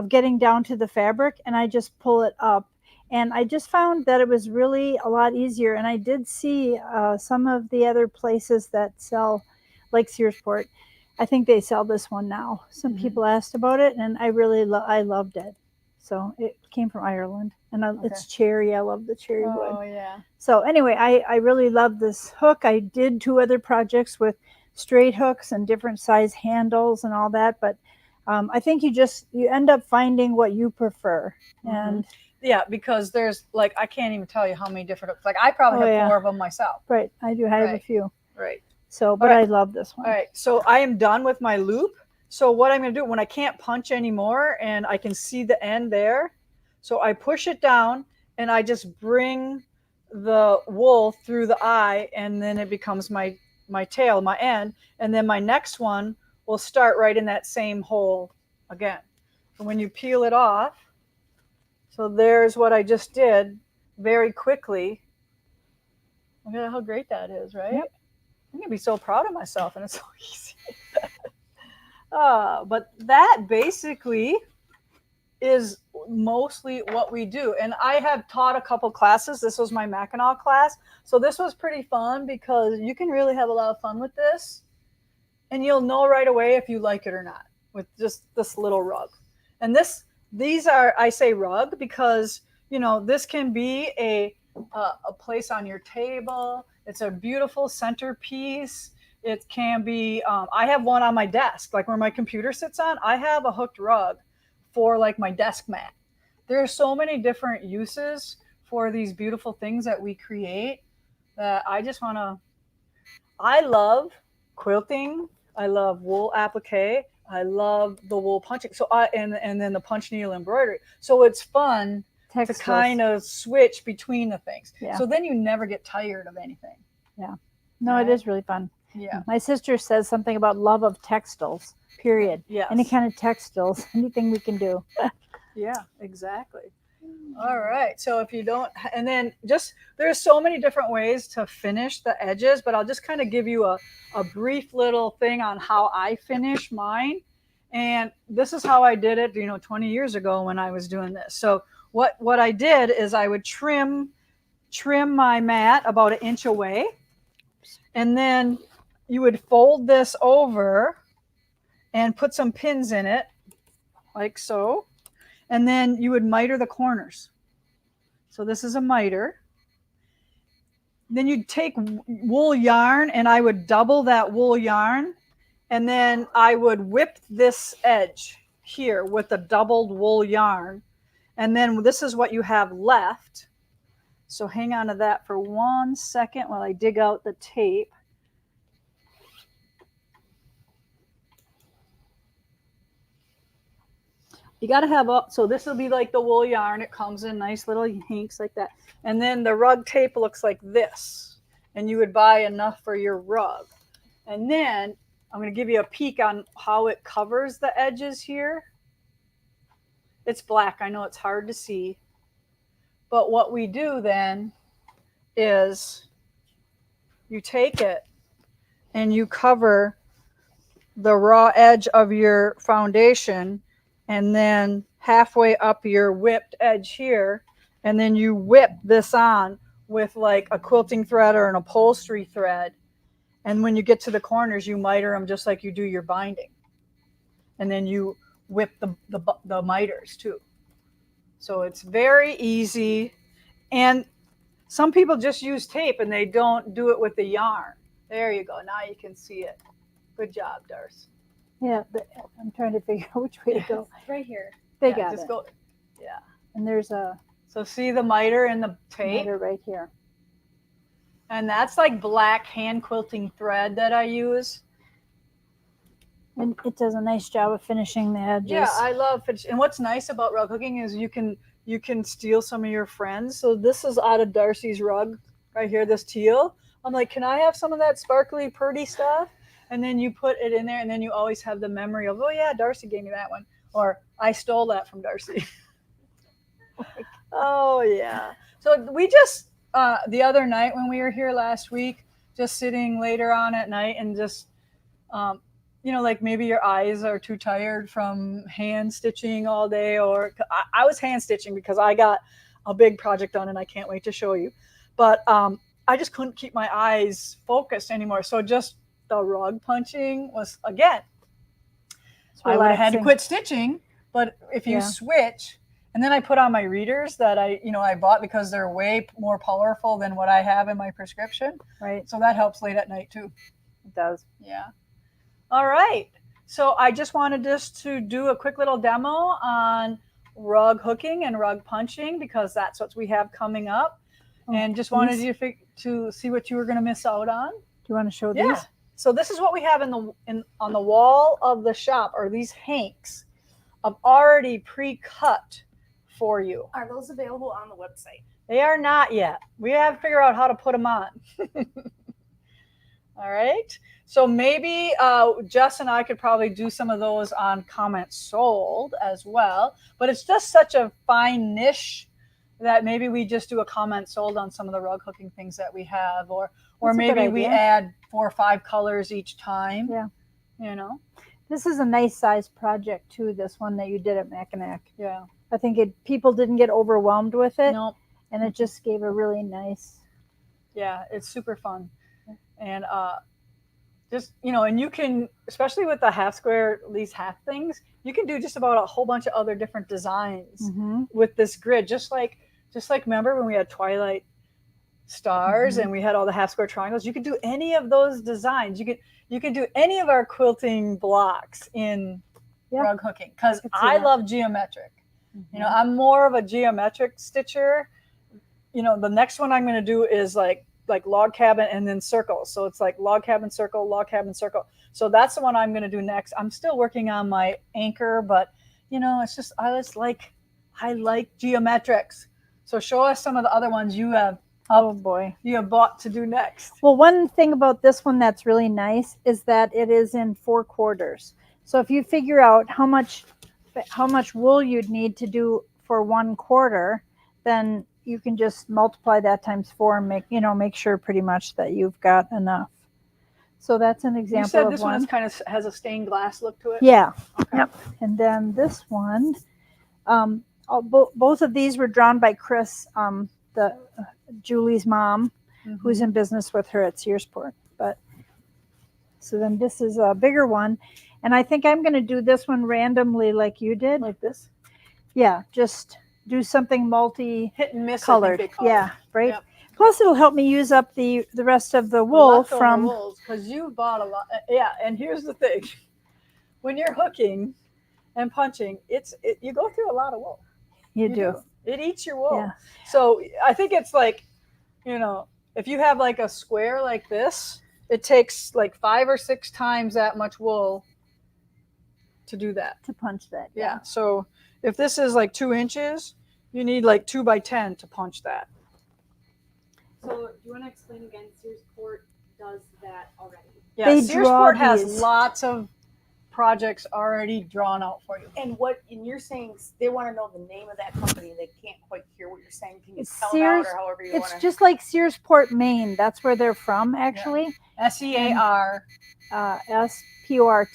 getting down to the fabric, and I just pull it up. And I just found that it was really a lot easier. And I did see some of the other places that sell, like Searsport, I think they sell this one now. Some people asked about it, and I really I loved it. So it came from Ireland, and it's cherry. I love the cherry wood. Oh, yeah. So anyway, I really love this hook. I did 2 other projects with straight hooks and different size handles and all that, but I think you end up finding what you prefer. And yeah, because there's like, I can't even tell you how many different hooks. Like I probably have 4 of them myself. Right, I do have a Right. few. Right. So, but I love this one. All right, so I am done with my loop. So what I'm going to do when I can't punch anymore and I can see the end there, so I push it down and I just bring the wool through the eye, and then it becomes my tail, my end, and then my next one will start right in that same hole again. And when you peel it off, so there's what I just did very quickly. Look at how great that is, right? Yep. I'm gonna be so proud of myself, and it's so easy. But that basically is mostly what we do. And I have taught a couple classes. This was my Mackinac class. So this was pretty fun because you can really have a lot of fun with this. And you'll know right away if you like it or not with just this little rug. And these are, I say rug because, this can be a place on your table. It's a beautiful centerpiece. It can be, I have one on my desk, like where my computer sits on. I have a hooked rug for like my desk mat. There are so many different uses for these beautiful things that we create that I just want to, I love quilting. I love wool applique. I love the wool punching. So and then the punch needle embroidery. So it's fun to kind of switch between the things. Yeah. So then you never get tired of anything. Yeah. No, it is really fun. Yeah. My sister says something about love of textiles, period. Yes. Any kind of textiles, anything we can do. Yeah, exactly. All right. So if you don't, and then just, there's so many different ways to finish the edges, but I'll just kind of give you a brief little thing on how I finish mine. And this is how I did it, 20 years ago when I was doing this. So what I did is I would trim my mat about 1 inch away. And then you would fold this over and put some pins in it, like so. And then you would miter the corners. So this is a miter. Then you'd take wool yarn, and I would double that wool yarn. And then I would whip this edge here with the doubled wool yarn. And then this is what you have left. So hang on to that for 1 second while I dig out the tape. You got to have so this will be like the wool yarn. It comes in nice little hanks like that. And then the rug tape looks like this. And you would buy enough for your rug. And then I'm going to give you a peek on how it covers the edges here. It's black. I know it's hard to see. But what we do then is you take it and you cover the raw edge of your foundation and then halfway up your whipped edge here, and then you whip this on with like a quilting thread or an upholstery thread, and when you get to the corners you miter them just like you do your binding, and then you whip the miters too. So it's very easy, and some people just use tape and they don't do it with the yarn. There you go, now you can see it. Good job, Darcy. Yeah, I'm trying to figure out which way to go. It's right here. They Yeah, got just it. go. Yeah. And there's a So see the miter and the tape? miter right here. And that's like black hand quilting thread that I use. And it does a nice job of finishing the edges. Yeah, I love it. And what's nice about rug hooking is you can steal some of your friends. So this is out of Darcy's rug right here, this teal. I'm like, can I have some of that sparkly, pretty stuff? And then you put it in there, and then you always have the memory of, oh yeah, Darcy gave me that one, or I stole that from Darcy. Oh yeah. So we just the other night when we were here last week, just sitting later on at night and just like maybe your eyes are too tired from hand stitching all day, or I was hand stitching because I got a big project done and I can't wait to show you. But I just couldn't keep my eyes focused anymore. So just the rug punching was, again, I would have had to quit stitching, but if you switch, and then I put on my readers that I bought because they're way more powerful than what I have in my prescription. Right. So that helps late at night too. It does. Yeah. All right. So I just wanted just to do a quick little demo on rug hooking and rug punching because that's what we have coming up. And just wanted you to see what you were going to miss out on. Do you want to show Yeah. these? So this is what we have on the wall of the shop, are these hanks of already pre-cut for you. Are those available on the website? They are not yet. We have to figure out how to put them on. All right. So maybe Jess and I could probably do some of those on comments sold as well. But it's just such a fine niche that maybe we just do a comment sold on some of the rug hooking things that we have, or maybe we add 4 or 5 colors each time. Yeah. This is a nice size project too, this one that you did at Mackinac. Yeah. I think people didn't get overwhelmed with it. Nope. And it just gave a really nice. Yeah, it's super fun. And just, and you can, especially with the half square, these half things, you can do just about a whole bunch of other different designs with this grid. Just like remember when we had Twilight Stars and we had all the half square triangles, you could do any of those designs. You could do any of our quilting blocks in rug hooking, because I love geometric. I'm more of a geometric stitcher. The next one I'm going to do is like log cabin and then circles. So it's like log cabin, circle, log cabin, circle. So that's the one I'm going to do next. I'm still working on my anchor, but it's just, I like geometrics. So show us some of the other ones you have. Oh boy. You have bought to do next. Well, one thing about this one that's really nice is that it is in 4 quarters. So if you figure out how much wool you'd need to do for 1 quarter, then you can just multiply that times 4 and make sure pretty much that you've got enough. So that's an example. You said of this one kind of has a stained glass look to it. Yeah. Okay. Yep. And then this one, both of these were drawn by Chris, Julie's mom, who's in business with her at Searsport. But so then this is a bigger one, and I think I'm going to do this one randomly, like you did. Like this. Yeah, just do something Hit and miss. colored. Yeah, right. Yep. Plus, it'll help me use up the rest of the wool from. Because you bought a lot. Yeah, and here's the thing: when you're hooking and punching, you go through a lot of wool. You do. It eats your wool. Yeah. So I think it's like, if you have like a square like this, it takes like 5 or 6 times that much wool to do that. To punch that. Yeah. So if this is like 2 inches, you need like 2 by 10 to punch that. So do you want to explain again? Searsport does that already. Yeah, They Searsport draw has these. lots of projects already drawn out for you. And you're saying they want to know the name of that company. They can't quite hear what you're saying. Can you It's spell it out Sears. or however you want It's to? just like Searsport, Maine. That's where they're from, actually. SEAR. Sport.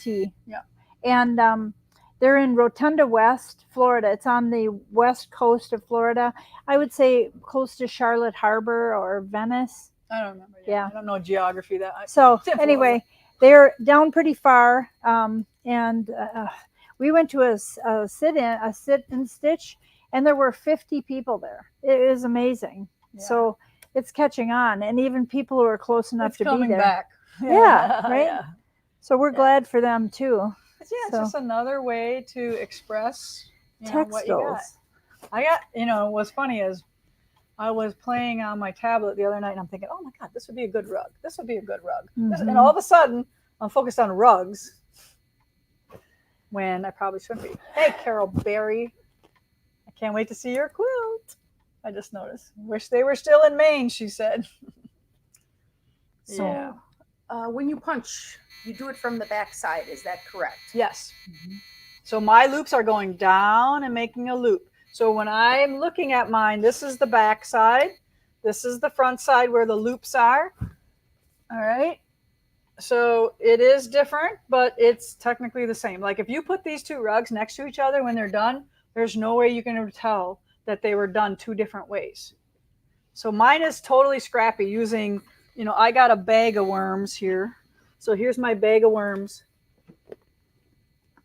Yeah. And they're in Rotunda West, Florida. It's on the west coast of Florida. I would say close to Charlotte Harbor or Venice. I don't remember. Yeah. I don't know geography that. So It's in anyway, they're down pretty far, and we went to a sit and stitch, and there were 50 people there. It is amazing. Yeah. So it's catching on, and even people who are close enough It's to be coming there. back. Yeah, right? Yeah. So we're glad for them too. It's So- just another way to express what you got. Textiles. I got, what's funny is I was playing on my tablet the other night and I'm thinking, oh my God, this would be a good rug. This would be a good rug. And Mhm. all of a sudden, I'm focused on rugs when I probably shouldn't be. Hey, Carol Berry. I can't wait to see your quilt. I just noticed. Wish they were still in Maine, she said. So, Yeah. when you punch, you do it from the back side. Is that correct? Yes. So my loops are going down and making a loop. So when I'm looking at mine, this is the back side. This is the front side where the loops are. All right. So it is different, but it's technically the same. Like if you put these two rugs next to each other when they're done, there's no way you can tell that they were done two different ways. So mine is totally scrappy using, I got a bag of worms here. So here's my bag of worms.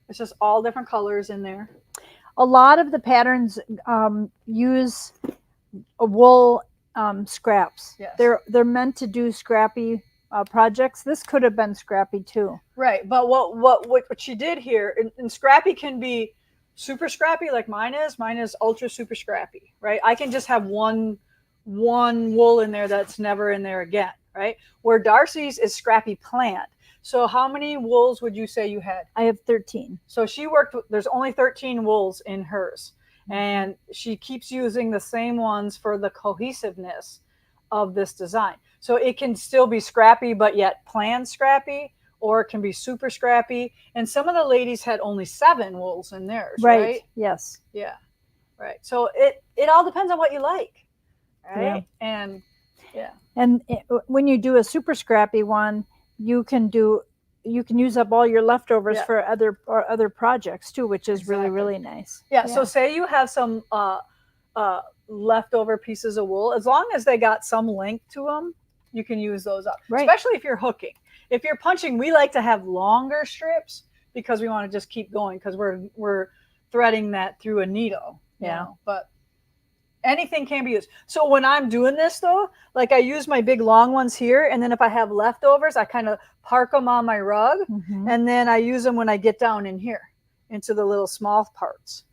It's just all different colors in there. A lot of the patterns use wool scraps. Yes. They're meant to do scrappy projects. This could have been scrappy too. Right, but what she did here, and scrappy can be super scrappy like mine is. Mine is ultra super scrappy, right? I can just have one wool in there that's never in there again, right? Where Darcy's is scrappy plant. So how many wools would you say you had? I have 13. So she worked, there's only 13 wools in hers. And she keeps using the same ones for the cohesiveness of this design. So it can still be scrappy, but yet planned scrappy, or it can be super scrappy. And some of the ladies had only 7 wools in theirs, right? Yes. Yeah. Right. So it all depends on what you like. Right. Yeah. And And when you do a super scrappy one, you can use up all your leftovers Yeah. for other projects too, which is really, Exactly. really nice. yeah. So say you have some leftover pieces of wool, as long as they got some length to them, you can use those up. Right. Especially if you're hooking. If you're punching, we like to have longer strips because we want to just keep going because we're threading that through a needle. Yeah. But anything can be used. So when I'm doing this though, like I use my big long ones here, and then if I have leftovers, I kind of park them on my rug, Mhm. and then I use them when I get down in here into the little small parts.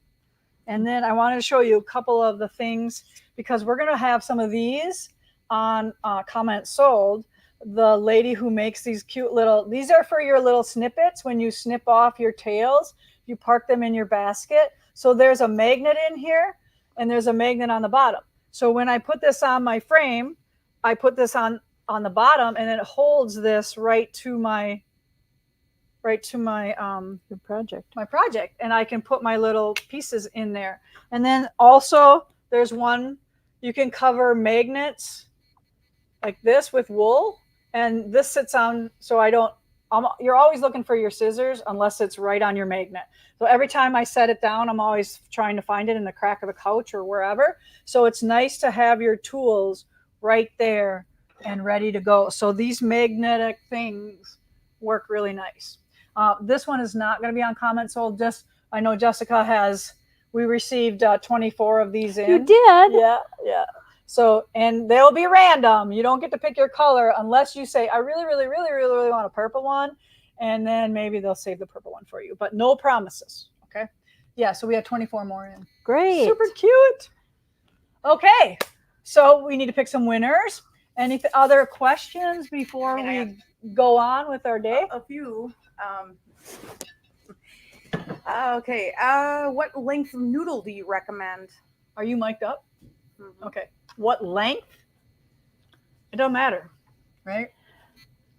And then I wanted to show you a couple of the things because we're going to have some of these on Comment Sold. The lady who makes these cute these are for your little snippets. When you snip off your tails, you park them in your basket. So there's a magnet in here and there's a magnet on the bottom. So when I put this on my frame, I put this on the bottom and it holds this right to my Good project. my project, and I can put my little pieces in there. And then also there's one, you can cover magnets like this with wool, and this sits on, so you're always looking for your scissors unless it's right on your magnet. So every time I set it down, I'm always trying to find it in the crack of the couch or wherever. So it's nice to have your tools right there and ready to go. So these magnetic things work really nice. This one is not going to be on Comment Sold. I know Jessica we received 24 of these in. You did? Yeah. So, and they'll be random. You don't get to pick your color unless you say, I really, really, really, really, really want a purple one. And then maybe they'll save the purple one for you, but no promises. Okay. Yeah. So we have 24 more in. Great. Super cute. Okay. So we need to pick some winners. Any other questions before we go on with our day? A few. Okay. What length of noodle do you recommend? Are you mic'd up? Mhm. Okay. What length? It don't matter, right?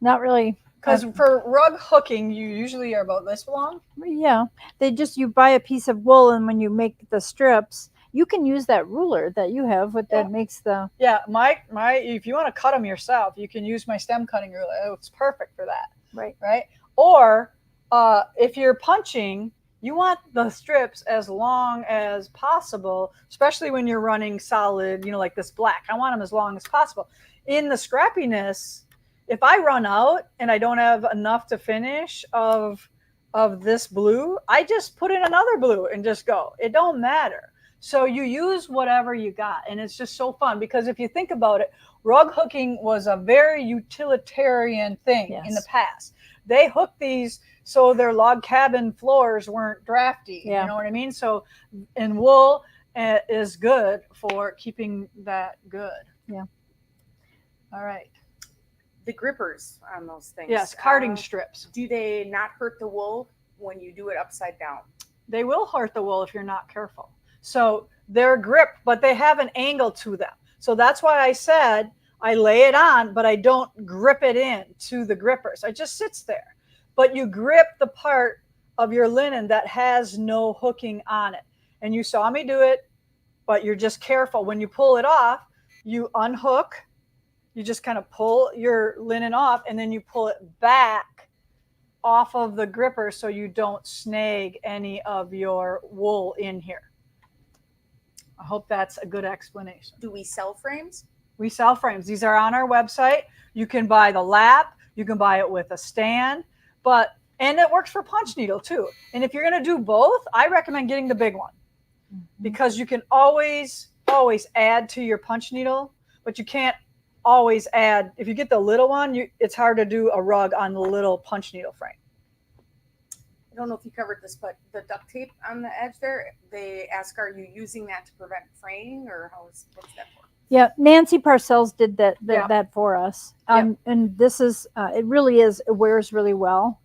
Not really. Because for rug hooking, you usually are about this long. Yeah, you buy a piece of wool, and when you make the strips, you can use that ruler that you have that Yeah. makes the. Yeah, my if you want to cut them yourself, you can use my stem cutting ruler. It's perfect for that. Right. Or if you're punching, you want the strips as long as possible, especially when you're running solid, like this black. I want them as long as possible. In the scrappiness, if I run out and I don't have enough to finish of this blue, I just put in another blue and just go. It don't matter. So you use whatever you got, and it's just so fun because if you think about it, rug hooking was a very utilitarian thing in the past. They hooked these so their log cabin floors weren't drafty. You know what I mean? So, and wool is good for keeping that good. Yeah. All right. The grippers on those things. Yes, carding strips. Do they not hurt the wool when you do it upside down? They will hurt the wool if you're not careful. So they're grip, but they have an angle to them. So that's why I said I lay it on, but I don't grip it in to the grippers. It just sits there. But you grip the part of your linen that has no hooking on it. And you saw me do it, but you're just careful. When you pull it off, you unhook. You just kind of pull your linen off, and then you pull it back off of the gripper so you don't snag any of your wool in here. I hope that's a good explanation. Do we sell frames? We sell frames. These are on our website. You can buy the lap. You can buy it with a stand. And it works for punch needle too. And if you're going to do both, I recommend getting the big one because you can always add to your punch needle, but you can't always add. If you get the little one, it's hard to do a rug on the little punch needle frame. I don't know if you covered this, but the duct tape on the edge there, they ask, are you using that to prevent fraying, or what's that for? Yeah, Nancy Parcells did that for us. And this is, it really is, it wears really well.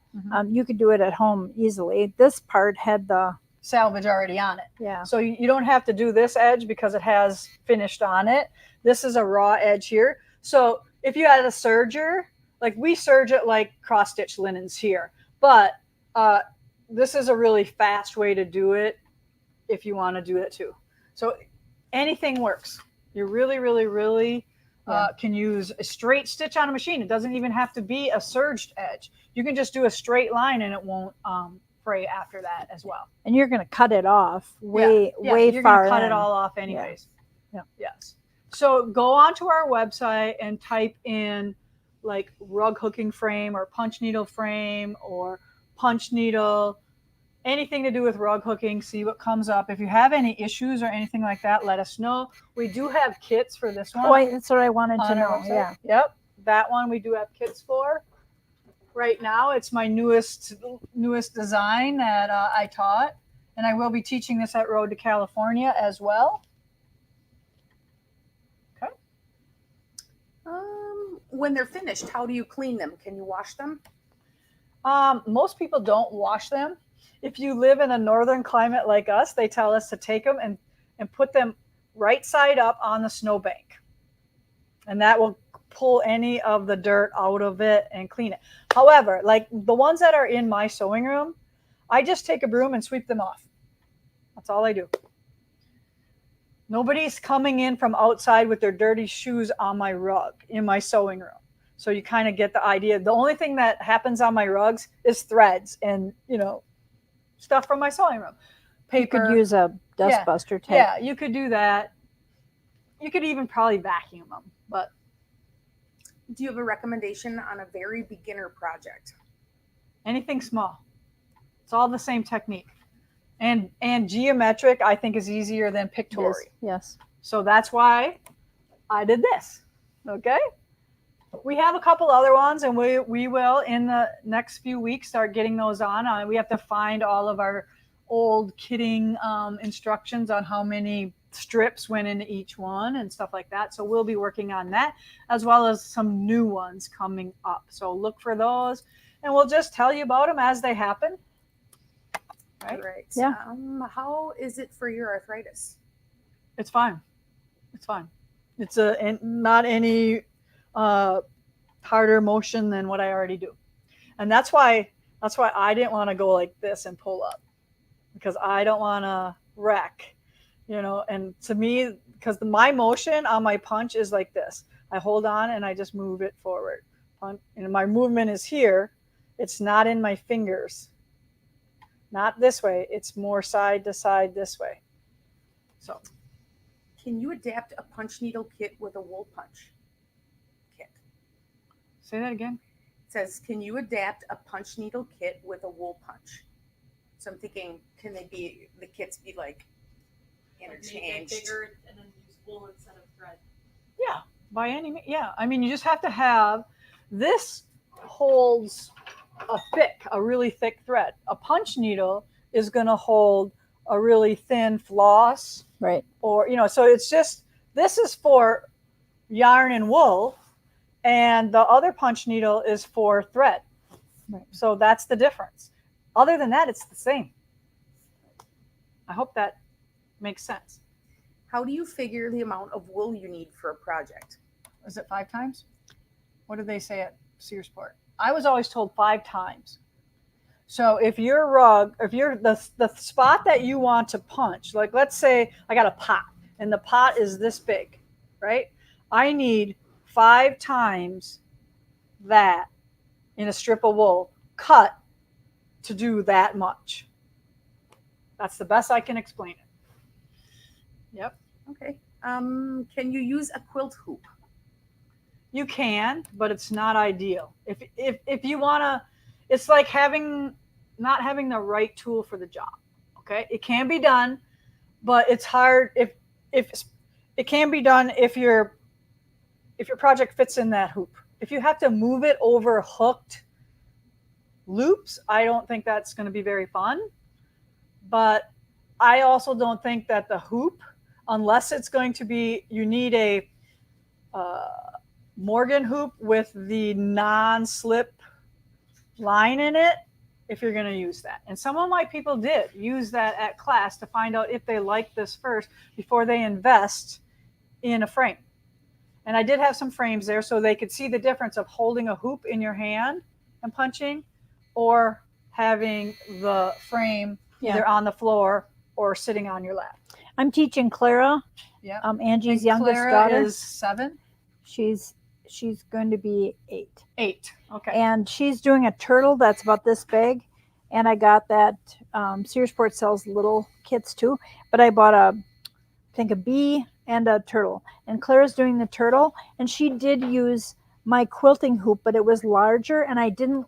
You could do it at home easily. This part had the salvage already on it. Yeah. So you don't have to do this edge because it has finished on it. This is a raw edge here. So if you had a serger, like we serge it like cross stitch linens here, but this is a really fast way to do it if you want to do it too. So anything works. You really, really, really can use a straight stitch on a machine. It doesn't even have to be a serged edge. You can just do a straight line and it won't fray after that as well. And you're going to cut it off way you're far. You're going to cut it all off anyways. Yeah. Yes. So go onto our website and type in like rug hooking frame or punch needle frame or punch needle, anything to do with rug hooking, see what comes up. If you have any issues or anything like that, let us know. We do have kits for this one. Oh, that's what I wanted to know. Yeah. Yep. That one we do have kits for. Right now, it's my newest design that I taught. And I will be teaching this at Road to California as well. Okay. When they're finished, how do you clean them? Can you wash them? Most people don't wash them. If you live in a northern climate like us, they tell us to take them and put them right side up on the snowbank. And that will pull any of the dirt out of it and clean it. However, like the ones that are in my sewing room, I just take a broom and sweep them off. That's all I do. Nobody's coming in from outside with their dirty shoes on my rug in my sewing room. So you kind of get the idea. The only thing that happens on my rugs is threads and, stuff from my sewing room. Paper. You could use a dust buster tape. Yeah, you could do that. You could even probably vacuum them. But do you have a recommendation on a very beginner project? Anything small. It's all the same technique. And geometric, I think, is easier than pictorial. Yes. So that's why I did this. Okay. We have a couple other ones, and we will in the next few weeks start getting those on. We have to find all of our old kitting instructions on how many strips went into each one and stuff like that. So we'll be working on that, as well as some new ones coming up. So look for those, and we'll just tell you about them as they happen. Right. Yeah. How is it for your arthritis? It's fine. It's fine. It's not any harder motion than what I already do. And that's why I didn't want to go like this and pull up, because I don't want to wreck, and to me, because my motion on my punch is like this. I hold on and I just move it forward. And my movement is here. It's not in my fingers. Not this way. It's more side to side this way. So, Can you adapt a punch needle kit with a wool punch kit? say that again. It says, can you adapt a punch needle kit with a wool punch? So I'm thinking, can the kits be like Make it interchanged? bigger and then use wool instead of thread. Yeah, by any means. Yeah, I mean, you just have to have this holds a really thick thread. A punch needle is going to hold a really thin floss, Right. or so it's just, this is for yarn and wool, and the other punch needle is for thread. Right. So that's the difference. Other than that, it's the same. I hope that makes sense. How do you figure the amount of wool you need for a project? Is it 5 times? What did they say at Searsport? I was always told 5 times. So if your rug, if you're the spot that you want to punch, like let's say I got a pot and the pot is this big, right? I need 5 times that in a strip of wool cut to do that much. That's the best I can explain it. Yep. Okay. Can you use a quilt hoop? You can, but it's not ideal. If you want to, it's like not having the right tool for the job. Okay, it can be done, but it's hard if it can be done if your project fits in that hoop. If you have to move it over hooked loops, I don't think that's going to be very fun. But I also don't think that the hoop, unless it's going to be, you need a Morgan hoop with the non-slip line in it, if you're going to use that. And some of my people did use that at class to find out if they like this first before they invest in a frame. And I did have some frames there so they could see the difference of holding a hoop in your hand and punching, or having the frame either on the floor or sitting on your lap. I'm teaching Clara, Yeah. Angie's And youngest Clara daughter. is 7? She's going to be 8. 8. Okay. And she's doing a turtle that's about this big. And I got that. Searsport sells little kits too. But I bought I think a bee and a turtle. And Clara's doing the turtle. And she did use my quilting hoop, but it was larger, and I didn't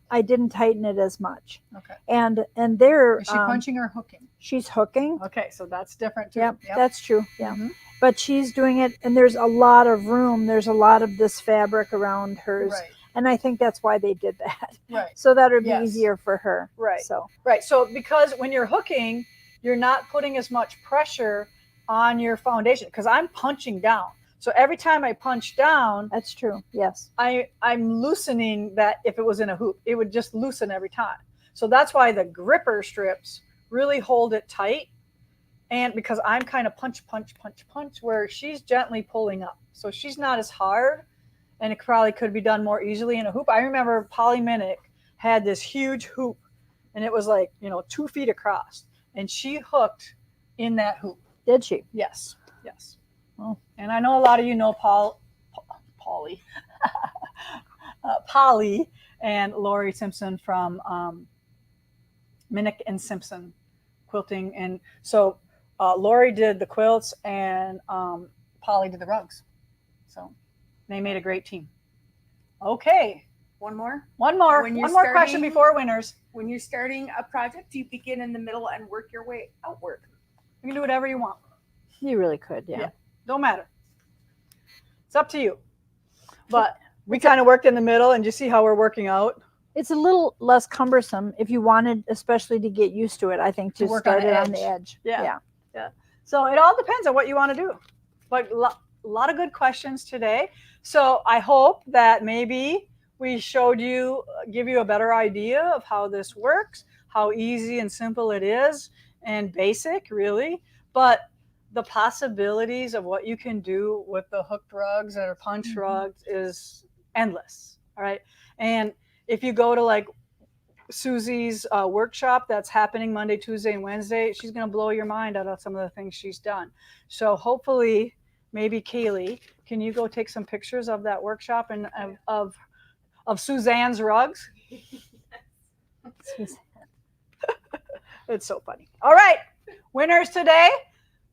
tighten it as much. Okay. And there, Is she punching or hooking? she's hooking. Okay, so that's different too. Yep, that's true. Yeah. Mhm. But she's doing it, and there's a lot of room. There's a lot of this fabric around hers. Right. And I think that's why they did that. Right. So that would be Yes. easier for her. Right. So Right. So because when you're hooking, you're not putting as much pressure on your foundation, because I'm punching down. So every time I punch down, that's true. Yes. I'm loosening that. If it was in a hoop, it would just loosen every time. So that's why the gripper strips really hold it tight. And because I'm kind of punch, where she's gently pulling up. So she's not as hard, and it probably could be done more easily in a hoop. I remember Polly Minnick had this huge hoop, and it was like, 2 feet across, and she hooked in that hoop. Did she? Yes. Yes. Oh. And I know a lot of you know Polly and Lori Simpson from Minnick and Simpson Quilting. And so Lori did the quilts, and Polly did the rugs. So they made a great team. Okay. One more. One more When you're question starting- before winners. When you're starting a project, do you begin in the middle and work your way outward? You can do whatever you want. You really could. Yeah. Yeah. Don't matter. It's up to you. But we kind of worked in the middle, and you see how we're working out. It's a little less cumbersome if you wanted, especially to get used to it, I think, to work start on it the on the edge. Yeah. So it all depends on what you want to do. But a lot of good questions today. So I hope that maybe we give you a better idea of how this works, how easy and simple it is, and basic, really. But the possibilities of what you can do with the hooked rugs or punch rugs is endless. All right. And if you go to like Susie's workshop that's happening Monday, Tuesday, and Wednesday. She's going to blow your mind out of some of the things she's done. So hopefully, maybe Kaylee, can you go take some pictures of that workshop and of Suzanne's rugs? It's so funny. All right, winners today.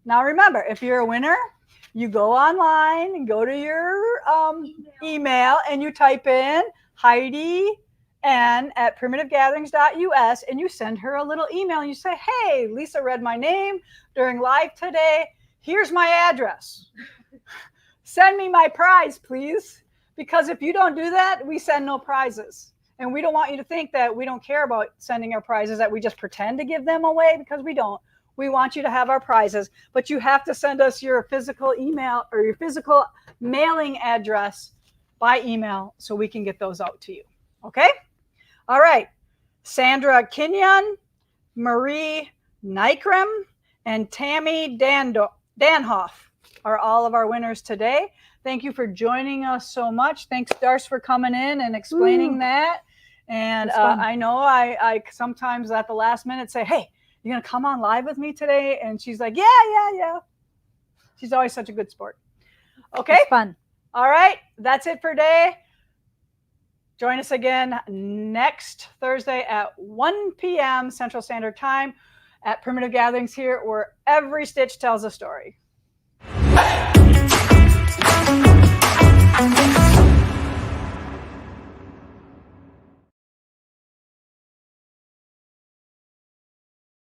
Now remember, if you're a winner, you go online and go to your email and you type in Heidi at primitivegatherings.us and you send her a little email and you say, hey, Lisa read my name during live today. Here's my address. Send me my prize, please. Because if you don't do that, we send no prizes. And we don't want you to think that we don't care about sending our prizes, that we just pretend to give them away, because we don't. We want you to have our prizes, but you have to send us your physical email or your physical mailing address by email so we can get those out to you. Okay? All right. Sandra Kinyon, Marie Nykram, and Tammy Danhoff are all of our winners today. Thank you for joining us so much. Thanks, Darcy, for coming in and explaining that. And I know I sometimes at the last minute say, hey, you're going to come on live with me today? And she's like, yeah. She's always such a good sport. Okay. It's fun. All right. That's it for today. Join us again next Thursday at 1 p.m. Central Standard Time at Primitive Gatherings here, where every stitch tells a story.